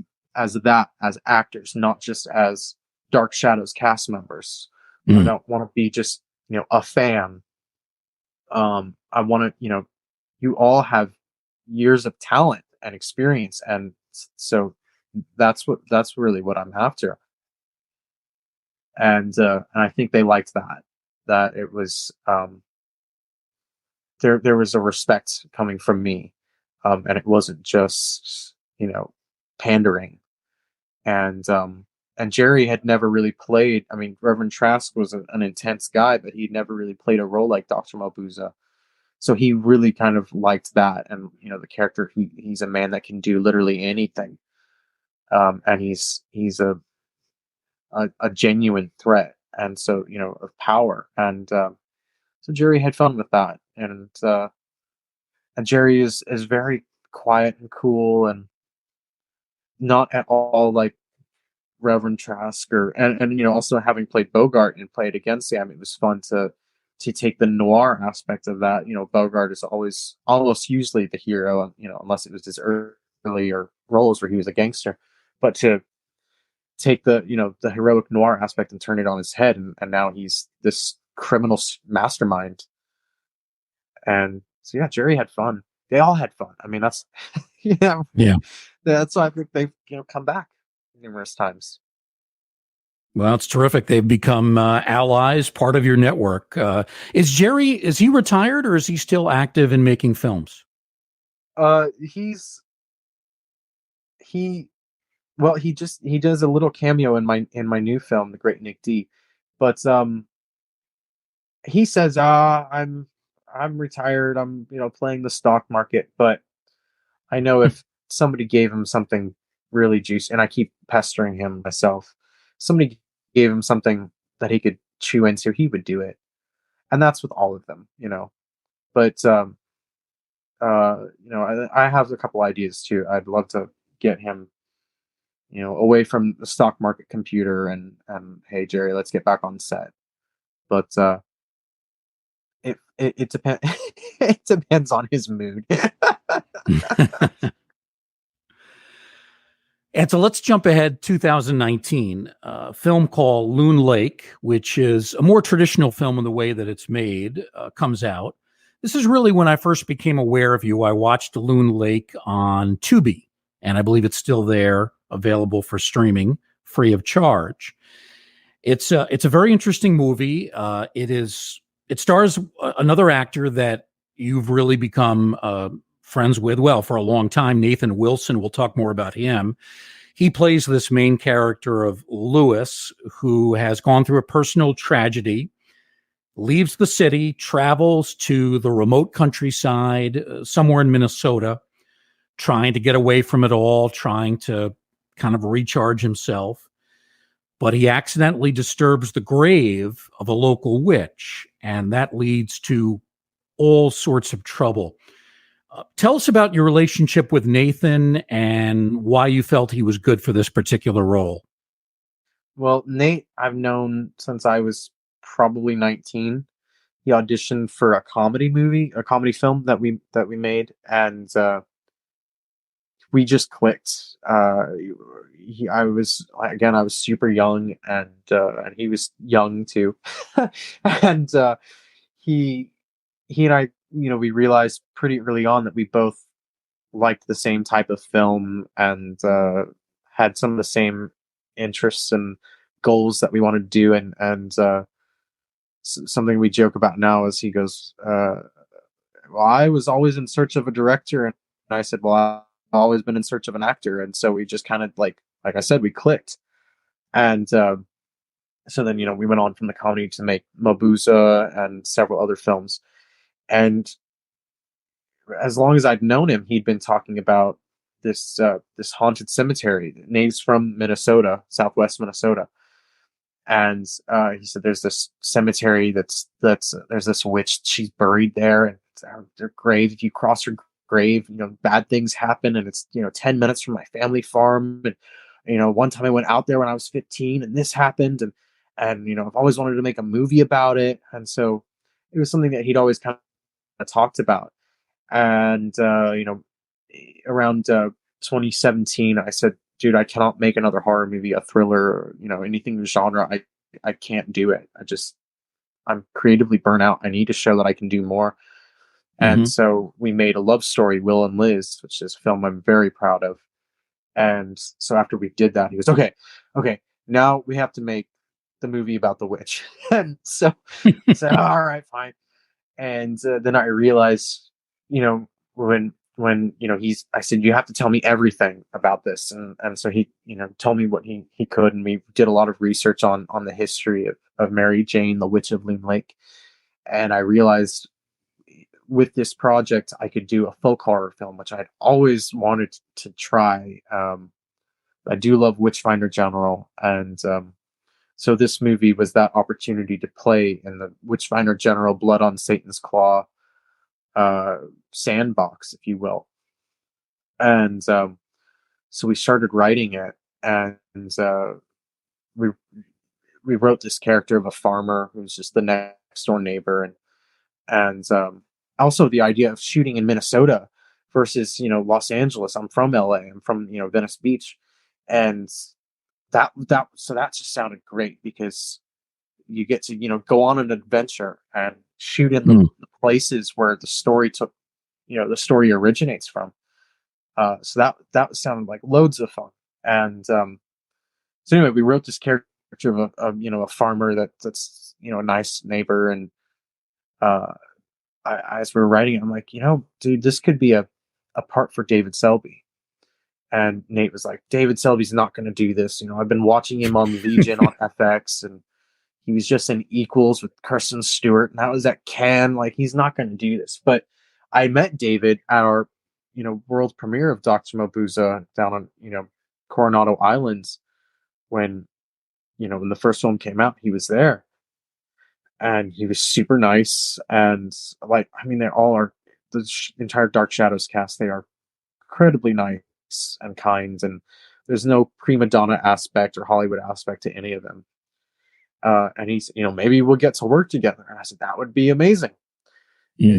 actors, not just as Dark Shadows cast members. I Mm. don't want to be just, a fan. I want to, you all have years of talent and experience, and so that's really what I'm after. And I think they liked that. That it was, there was a respect coming from me, and it wasn't just, pandering. And Jerry had never really played. I mean, Reverend Trask was an intense guy, but he'd never really played a role like Doctor Mabuse. So he really kind of liked that, and the character. He's a man that can do literally anything, and he's a genuine threat, and so of power. And so Jerry had fun with that. And Jerry is very quiet and cool, and not at all like Reverend Trask. And also having played Bogart and played against Sam, it was fun to take the noir aspect of that. Bogart is always almost usually the hero, unless it was his earlier roles where he was a gangster. But to take the heroic noir aspect and turn it on his head, and now he's this criminal mastermind. And so yeah, Jerry had fun. They all had fun. I mean, that's yeah, Yeah. that's why I think they've come back numerous times. Well, it's terrific. They've become allies, part of your network. Is he retired, or is he still active in making films? He Well, he does a little cameo in my new film, The Great Nick D. But he says, I'm retired. I'm playing the stock market." But I know if somebody gave him something really juicy, and I keep pestering him myself, somebody gave him something that he could chew into, he would do it. And that's with all of them. But I have a couple ideas too. I'd love to get him, away from the stock market computer, and hey, Jerry, let's get back on set. But it depends. It depends on his mood. And so let's jump ahead 2019, a film called Loon Lake, which is a more traditional film in the way that it's made, comes out. This is really when I first became aware of you. I watched Loon Lake on Tubi, and I believe it's still there, available for streaming, free of charge. It's a very interesting movie. It stars another actor that you've really become friends with, well, for a long time, Nathan Wilson. We'll talk more about him. He plays this main character of Lewis, who has gone through a personal tragedy, leaves the city, travels to the remote countryside, somewhere in Minnesota, trying to get away from it all, trying to kind of recharge himself. But he accidentally disturbs the grave of a local witch, and that leads to all sorts of trouble. Tell us about your relationship with Nathan and why you felt he was good for this particular role. Well, Nate, I've known since I was probably 19. He auditioned for a comedy film that we made, and we just clicked. I was super young, and he was young too, and he he and I, we realized pretty early on that we both liked the same type of film, and had some of the same interests and goals that we wanted to do, and something we joke about now is he goes, well, I was always in search of a director, and I said, well, I've always been in search of an actor, and so we just kind of like I said, we clicked, and so then we went on from the comedy to make Mabuse and several other films, and as long as I'd known him, he'd been talking about this haunted cemetery. Name's from Minnesota, Southwest Minnesota, and he said there's this cemetery that's there's this witch. She's buried there, and it's her grave. If you cross her grave, bad things happen, and it's 10 minutes from my family farm. And one time I went out there when I was 15, and this happened, and I've always wanted to make a movie about it, and so it was something that he'd always kind of talked about. And around 2017, I said, dude, I cannot make another horror movie, a thriller, or, anything in the genre. I can't do it. I'm creatively burnt out. I need to show that I can do more. And Mhm. so we made a love story, Will and Liz, which is a film I'm very proud of. And so after we did that, he was okay, now we have to make the movie about the witch. And so I said, all right, fine. And then I realized, when I said, you have to tell me everything about this, and so he told me what he could, and we did a lot of research on the history of Mary Jane, the Witch of Loon Lake, and I realized with this project I could do a folk horror film, which I'd always wanted to try. I do love Witchfinder General, and so this movie was that opportunity to play in the Witchfinder General Blood on Satan's Claw sandbox, if you will. And so we started writing it, and we we wrote this character of a farmer who's just the next door neighbor, and also the idea of shooting in Minnesota versus Los Angeles. I'm from LA. I'm from Venice Beach, and that just sounded great because you get to go on an adventure and shoot in the Mm. places where the story originates from. So that sounded like loads of fun. And so anyway, we wrote this character of a farmer that's a nice neighbor, and uh, as we were writing it, I'm like, dude, this could be a part for David Selby. And Nate was like, David Selby's not going to do this. I've been watching him on Legion on FX, and he was just in Equals with Kirsten Stewart, and that was at Cannes. Like, he's not going to do this. But I met David at our, world premiere of Doctor Mabuse down on, Coronado Islands when the first film came out. He was there, and he was super nice. And they all are, entire Dark Shadows cast. They are incredibly nice and kind, and there's no prima donna aspect or Hollywood aspect to any of them. And he's, maybe we'll get to work together. And I said, that would be amazing.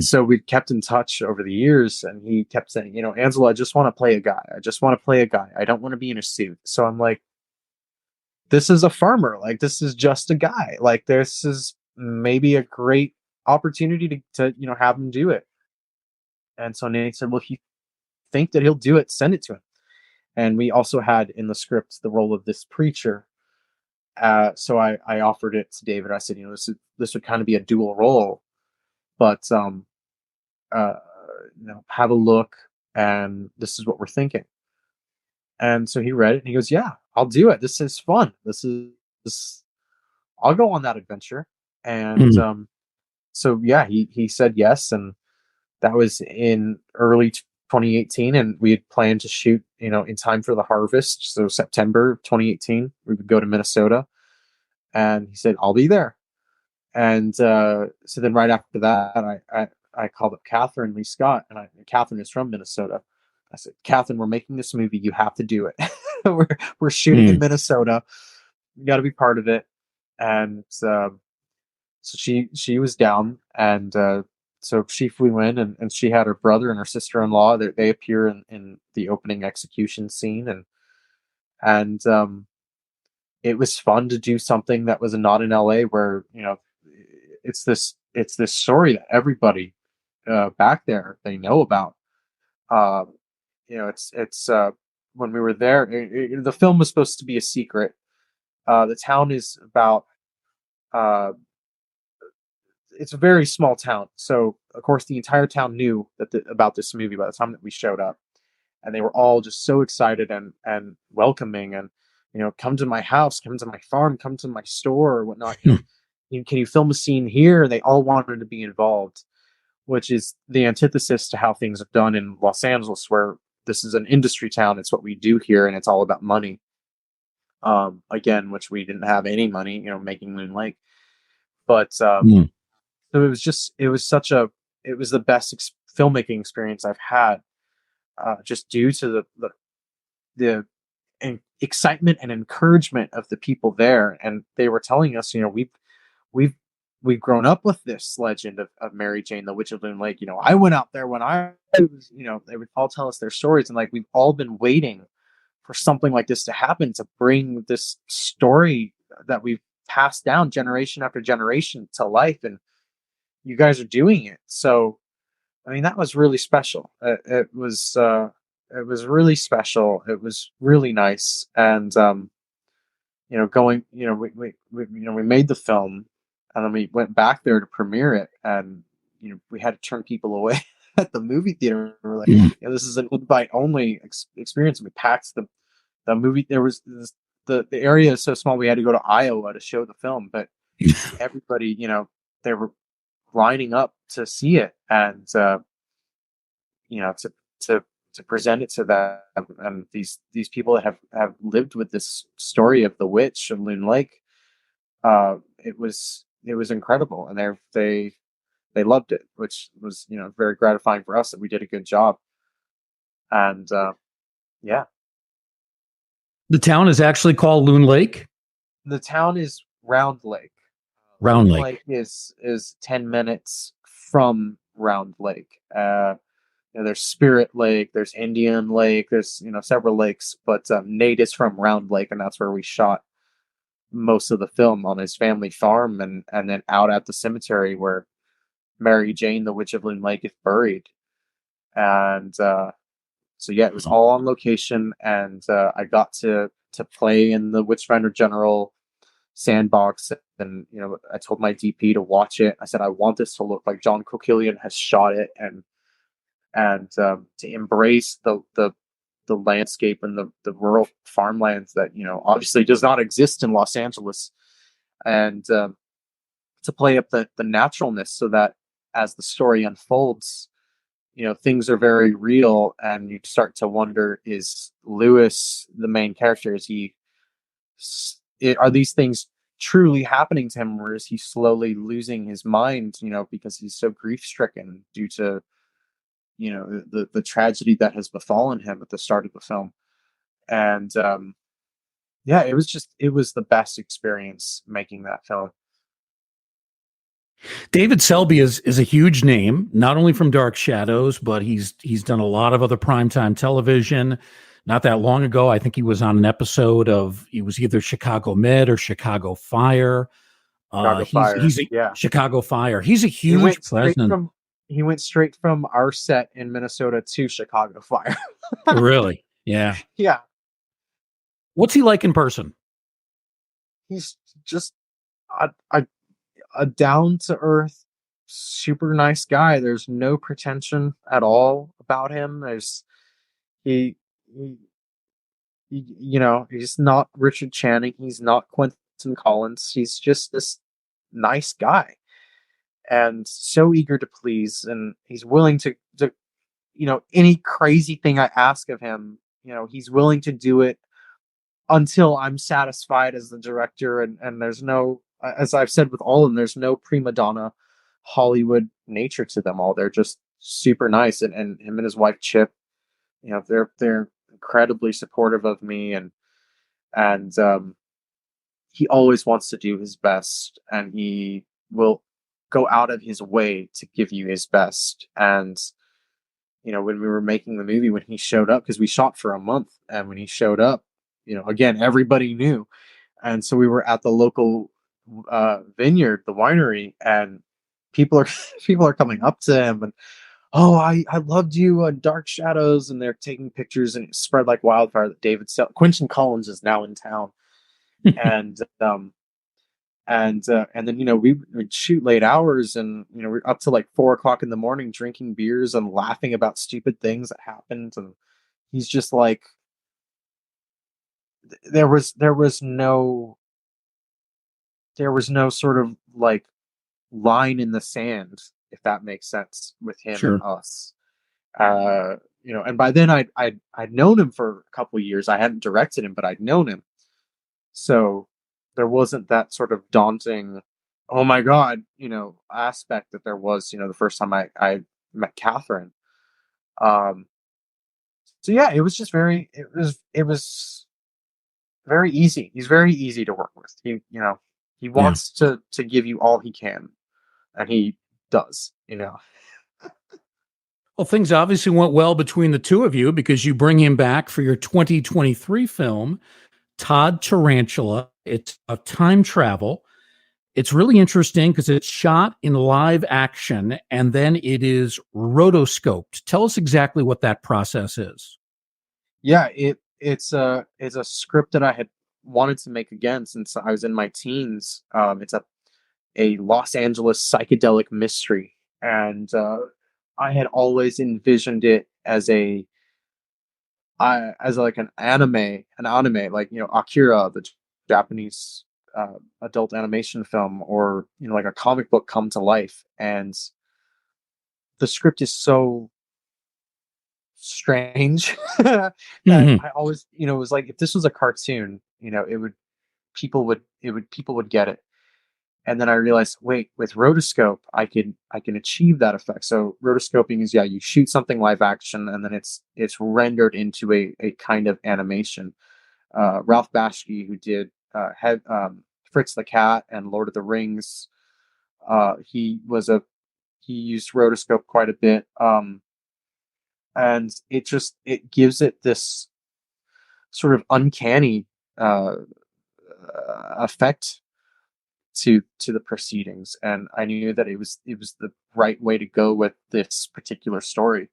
So we kept in touch over the years, and he kept saying, Ansel, I just want to play a guy. I just want to play a guy. I don't want to be in a suit. So I'm like, this is a farmer. Like, this is just a guy. Like, this is maybe a great opportunity to have him do it. And so Nate said, well, if you think that he'll do it, send it to him. And we also had in the script the role of this preacher. So I offered it to David. I said, this would kind of be a dual role, but uh, have a look, and this is what we're thinking. And so he read it, and he goes, yeah, I'll do it. This is fun. This. I'll go on that adventure. And so yeah, he said yes, and that was in early 2018, and we had planned to shoot, in time for the harvest. So September 2018, we would go to Minnesota, and he said, I'll be there. And so then right after that, I called up Catherine Lee Scott, and Catherine is from Minnesota. I said, Catherine, we're making this movie. You have to do it. we're shooting in Minnesota. You got to be part of it. And so she was down, and so she flew in, and she had her brother and her sister-in-law. They appear in the opening execution scene, and it was fun to do something that was not in LA, where it's this story that everybody back there, they know about. It's when we were there, the film was supposed to be a secret. The town is about it's a very small town, so of course the entire town knew about this movie by the time that we showed up, and they were all just so excited and welcoming, and come to my house, come to my farm, come to my store or whatnot. Can you film a scene here? They all wanted to be involved, which is the antithesis to how things are done in Los Angeles, where this is an industry town. It's what we do here, and it's all about money. Again, which we didn't have any money, making Loon Lake. But so it was the best filmmaking experience I've had, just due to the excitement and encouragement of the people there. And they were telling us, we've grown up with this legend of Mary Jane, the Witch of Loon Lake. I went out there when I was, they would all tell us their stories, and like, we've all been waiting for something like this to happen, to bring this story that we've passed down generation after generation to life, and you guys are doing it. So, I mean, that was really special. It was really special. It was really nice, and going, we made the film, and then we went back there to premiere it, and we had to turn people away at the movie theater. We were like, this is an invite only experience. And we packed the movie. There was the area is so small, we had to go to Iowa to show the film, but everybody, they were lining up to see it, and to present it to them, and these people that have lived with this story of the witch of Loon Lake. It was incredible, and they loved it, which was very gratifying for us, that we did a good job. And yeah, The town is actually called Loon Lake. the town is Round Lake. Round Loon Lake. is 10 minutes from Round Lake. There's Spirit Lake, there's Indian Lake, there's several lakes, but Nate is from Round Lake, and that's where we shot most of the film, on his family farm, and then out at the cemetery where Mary Jane, the Witch of Loon Lake, is buried. And so yeah, it was all on location, and I got to play in the Witchfinder General sandbox, and I told my DP to watch it. I said, I want this to look like John Coquillian has shot it, and to embrace the landscape and the rural farmlands that obviously does not exist in Los Angeles, and to play up the naturalness, so that as the story unfolds, things are very real, and you start to wonder, is Lewis the main character? Are these things truly happening to him, or is he slowly losing his mind, because he's so grief stricken due to the tragedy that has befallen him at the start of the film. And yeah, it was the best experience making that film. David Selby is a huge name, not only from Dark Shadows, but he's done a lot of other primetime television. Not that long ago, I think he was on an episode of he was either Chicago Med or Chicago Fire. Chicago Fire. He's a Yeah. Chicago Fire. He's a He huge went straight presence. from he went straight from our set in Minnesota to Chicago Fire. Really? Yeah. Yeah. What's he like in person? He's just a down to earth, super nice guy. There's no pretension at all about him. He, he, he's not Richard Channing. He's not Quentin Collins. He's just this nice guy and so eager to please. And he's willing to any crazy thing I ask of him, he's willing to do it until I'm satisfied as the director. And there's no, as I've said with all of them, there's no prima donna Hollywood nature to them all. They're just super nice. And him and his wife Chip, they're incredibly supportive of me. And he always wants to do his best, and he will go out of his way to give you his best. And when we were making the movie, when he showed up, because we shot for a month, and when he showed up, again, everybody knew. And so we were at the local vineyard, the winery, and people are people are coming up to him and, oh, I loved you on Dark Shadows, and they're taking pictures, and it spread like wildfire that Quentin Collins is now in town. and and then we would shoot late hours, and we're up to like 4 o'clock in the morning drinking beers and laughing about stupid things that happened. And he's just like, there was no sort of like line in the sand, if that makes sense, with him Sure. and us. And by then I'd known him for a couple of years. I hadn't directed him, but I'd known him. So there wasn't that sort of daunting, oh my God, aspect that there was, the first time I met Catherine. So yeah, it was very easy. He's very easy to work with. He Yeah. wants to give you all he can, and he does. Well, things obviously went well between the two of you because you bring him back for your 2023 film, Todd Tarantula. It's a time travel. It's really interesting because it's shot in live action and then it is rotoscoped. Tell us exactly what that process is. Yeah, it's a script that I had wanted to make again since I was in my teens. It's a Los Angeles psychedelic mystery, and I had always envisioned it as like an anime, like Akira, the Japanese adult animation film, or like a comic book come to life. And the script is so strange that Mhm. I always, it was like, if this was a cartoon, people would get it. And then I realized, wait, with rotoscope, I can achieve that effect. So rotoscoping is, you shoot something live action, and then it's rendered into a kind of animation. Ralph Bashki, who did Fritz the Cat and Lord of the Rings, he used rotoscope quite a bit, and it gives it this sort of uncanny effect to the proceedings. And I knew that it was the right way to go with this particular story.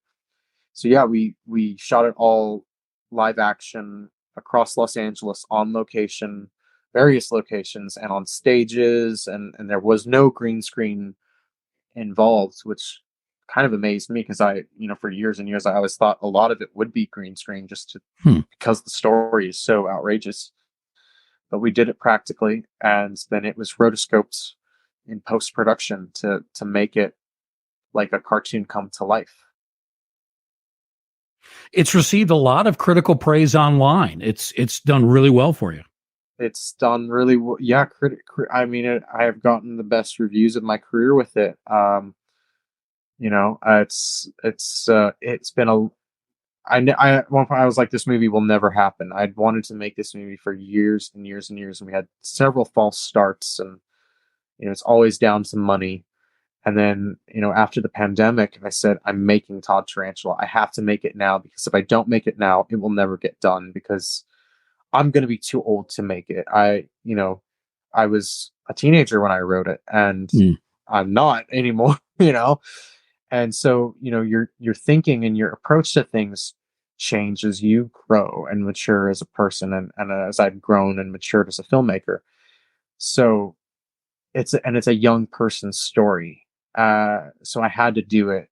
So yeah, we shot it all live action across Los Angeles, on location, various locations, and on stages, and there was no green screen involved, which kind of amazed me, because for years and years I always thought a lot of it would be green screen, because the story is so outrageous. But we did it practically, and then it was rotoscoped in post production to make it like a cartoon come to life. It's received a lot of critical praise online. It's done really well for you. It's done really well. Yeah, I mean, I have gotten the best reviews of my career with it. It's been at one point I was like, this movie will never happen. I'd wanted to make this movie for years and years and years, and we had several false starts, and it's always down to money. And then, after the pandemic, I said, I'm making Todd Tarantula. I have to make it now, because if I don't make it now, it will never get done, because I'm going to be too old to make it. I was a teenager when I wrote it, and Mm. I'm not anymore, And so, your thinking and your approach to things change as you grow and mature as a person, and as I've grown and matured as a filmmaker. So it's a young person's story. So I had to do it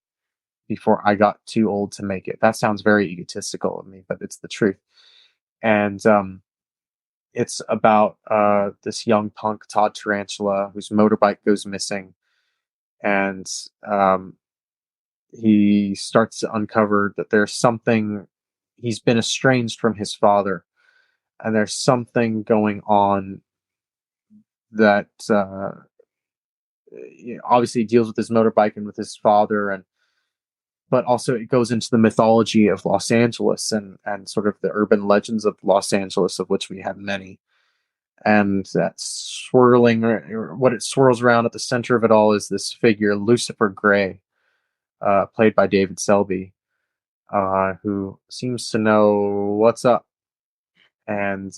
before I got too old to make it. That sounds very egotistical of me, but it's the truth. And it's about this young punk, Todd Tarantula, whose motorbike goes missing, and he starts to uncover that there's something. He's been estranged from his father, and there's something going on that obviously deals with his motorbike and with his father, and but also it goes into the mythology of Los Angeles, and sort of the urban legends of Los Angeles, of which we have many. And that swirling, or what it swirls around at the center of it all, is this figure, Lucifer Gray, played by David Selby, who seems to know what's up. And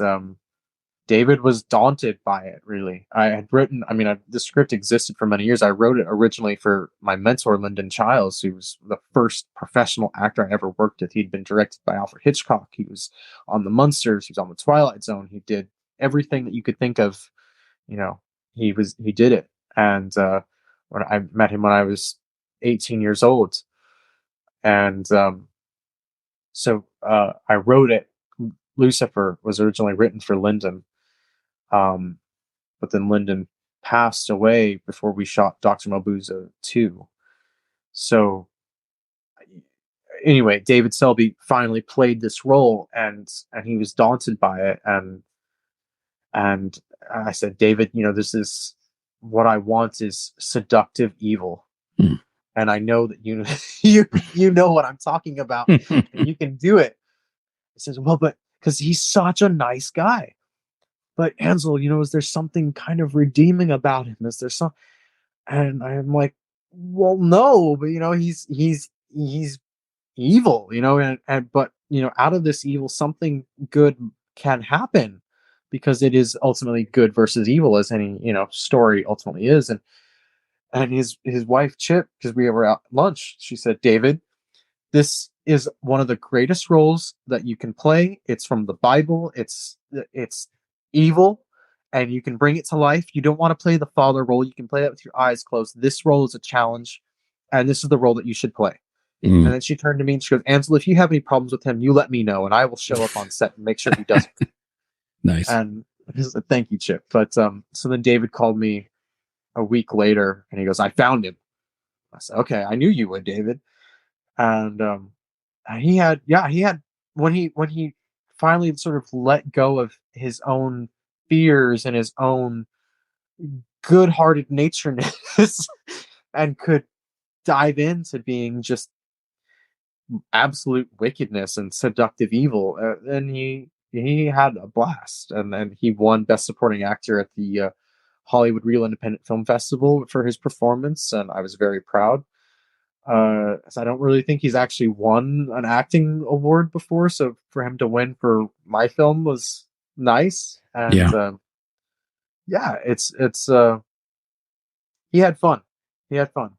David was daunted by it, really. I had written, the script existed for many years. I wrote it originally for my mentor, Lyndon Childs, who was the first professional actor I ever worked with. He'd been directed by Alfred Hitchcock. He was on The Munsters. He was on The Twilight Zone. He did everything that you could think of. He did it. And when I met him when I was 18 years old. And so I wrote it. Lucifer was originally written for Lyndon. But then Lyndon passed away before we shot Doctor Mabuse 2. So anyway, David Selby finally played this role, and he was daunted by it, and I said, David, this is what I want, is seductive evil. Mm. And I know that you know what I'm talking about, and you can do it. He says, well, but because he's such a nice guy. But Ansel, is there something kind of redeeming about him? Is there some? And I'm like, well, no, but he's evil, and but out of this evil, something good can happen, because it is ultimately good versus evil, as any story ultimately is. And his wife Chip, because we were out at lunch, she said, David, this is one of the greatest roles that you can play. It's from the Bible. It's evil, and you can bring it to life. You don't want to play the father role. You can play that with your eyes closed. This role is a challenge, and this is the role that you should play. Mm. And then she turned to me and she goes, Ansel, if you have any problems with him, you let me know, and I will show up on set and make sure he does it. Nice. And I said, thank you, Chip. But so then David called me a week later, and he goes, I found him. I said, okay, I knew you would, David. And he had when he finally sort of let go of his own fears and his own good-hearted natureness and could dive into being just absolute wickedness and seductive evil, and he had a blast, and then he won Best Supporting Actor at the Hollywood Real Independent Film Festival for his performance, and I was very proud. So I don't really think he's actually won an acting award before, so for him to win for my film was nice. And it's he had fun. He had fun.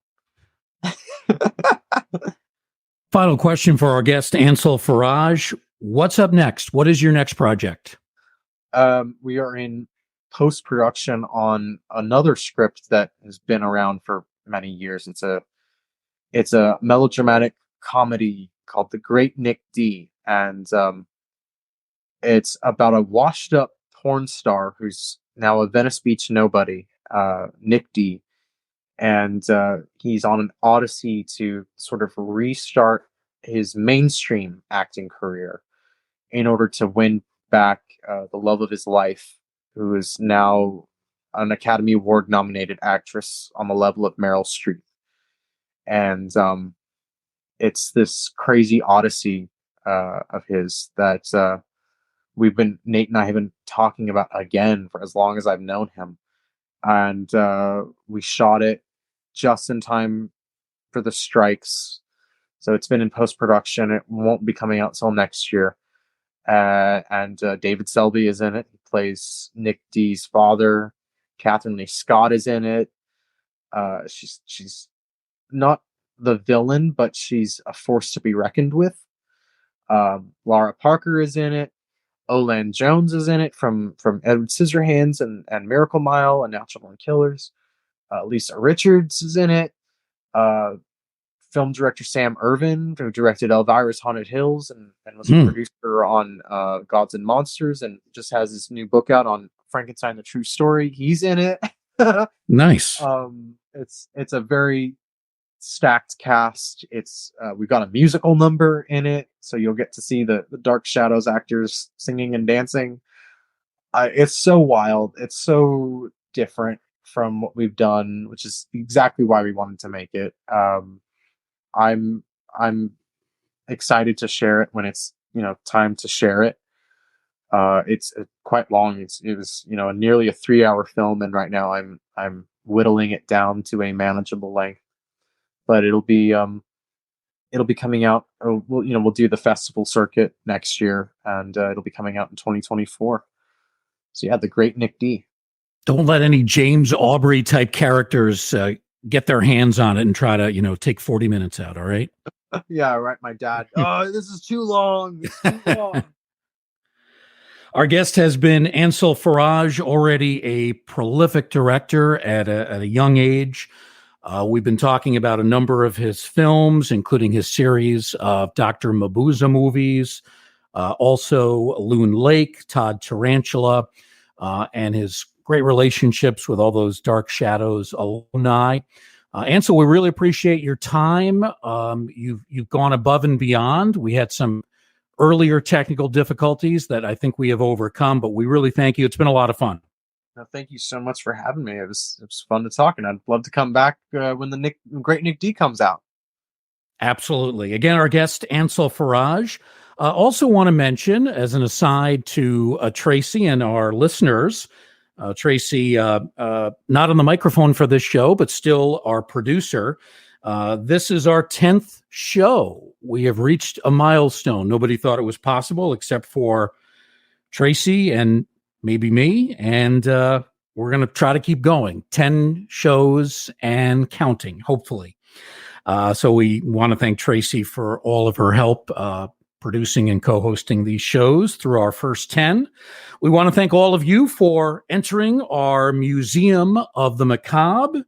Final question for our guest, Ansel Faraj. What's up next? What is your next project? We are in post-production on another script that has been around for many years. It's a melodramatic comedy called The Great Nick D, and it's about a washed-up porn star who's now a Venice Beach nobody, Nick D, and he's on an odyssey to sort of restart his mainstream acting career in order to win back the love of his life, who is now an Academy Award nominated actress on the level of Meryl Streep. And it's this crazy odyssey of his that Nate and I have been talking about again for as long as I've known him. And we shot it just in time for the strikes. So it's been in post-production. It won't be coming out till next year. And David Selby is in it. He plays Nick D's father. Catherine Lee Scott is in it. She's not the villain, but she's a force to be reckoned with. Laura Parker is in it. Olan Jones is in it from Edward Scissorhands and Miracle Mile and Natural Born Killers. Lisa Richards is in it. Film director Sam Irvin, who directed Elvira's Haunted Hills and was a producer on Gods and Monsters, and just has his new book out on Frankenstein: The True Story. He's in it. Nice. It's a very stacked cast. We've got a musical number in it, so you'll get to see the Dark Shadows actors singing and dancing. It's so wild. It's so different from what we've done, which is exactly why we wanted to make it. I'm excited to share it when it's time to share it. It's quite long. It was nearly a 3-hour film, and right now I'm whittling it down to a manageable length. But it'll be coming out. We'll do the festival circuit next year, and it'll be coming out in 2024. So yeah, the great Nick D. Don't let any James Aubrey type characters get their hands on it and try to take 40 minutes out. All right. Yeah, right. My dad. Oh, this is too long. It's too long. Our guest has been Ansel Faraj, already a prolific director at a young age. We've been talking about a number of his films, including his series of Doctor Mabuse movies, also Loon Lake, Todd Tarantula, and his great relationships with all those Dark Shadows alumni. Ansel, we really appreciate your time. You've gone above and beyond. We had some earlier technical difficulties that I think we have overcome, but we really thank you. It's been a lot of fun. No, thank you so much for having me. It was fun to talk, and I'd love to come back when the great Nick D comes out. Absolutely. Again, our guest, Ansel Faraj. Also want to mention, as an aside to Tracy and our listeners, Tracy, not on the microphone for this show, but still our producer. This is our 10th show. We have reached a milestone. Nobody thought it was possible except for Tracy and maybe me. And we're going to try to keep going. 10 shows and counting, hopefully. So we want to thank Tracy for all of her help producing and co-hosting these shows through our first 10. We want to thank all of you for entering our Museum of the Macabre.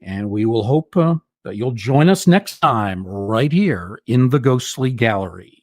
And we will hope that you'll join us next time right here in the Ghostly Gallery.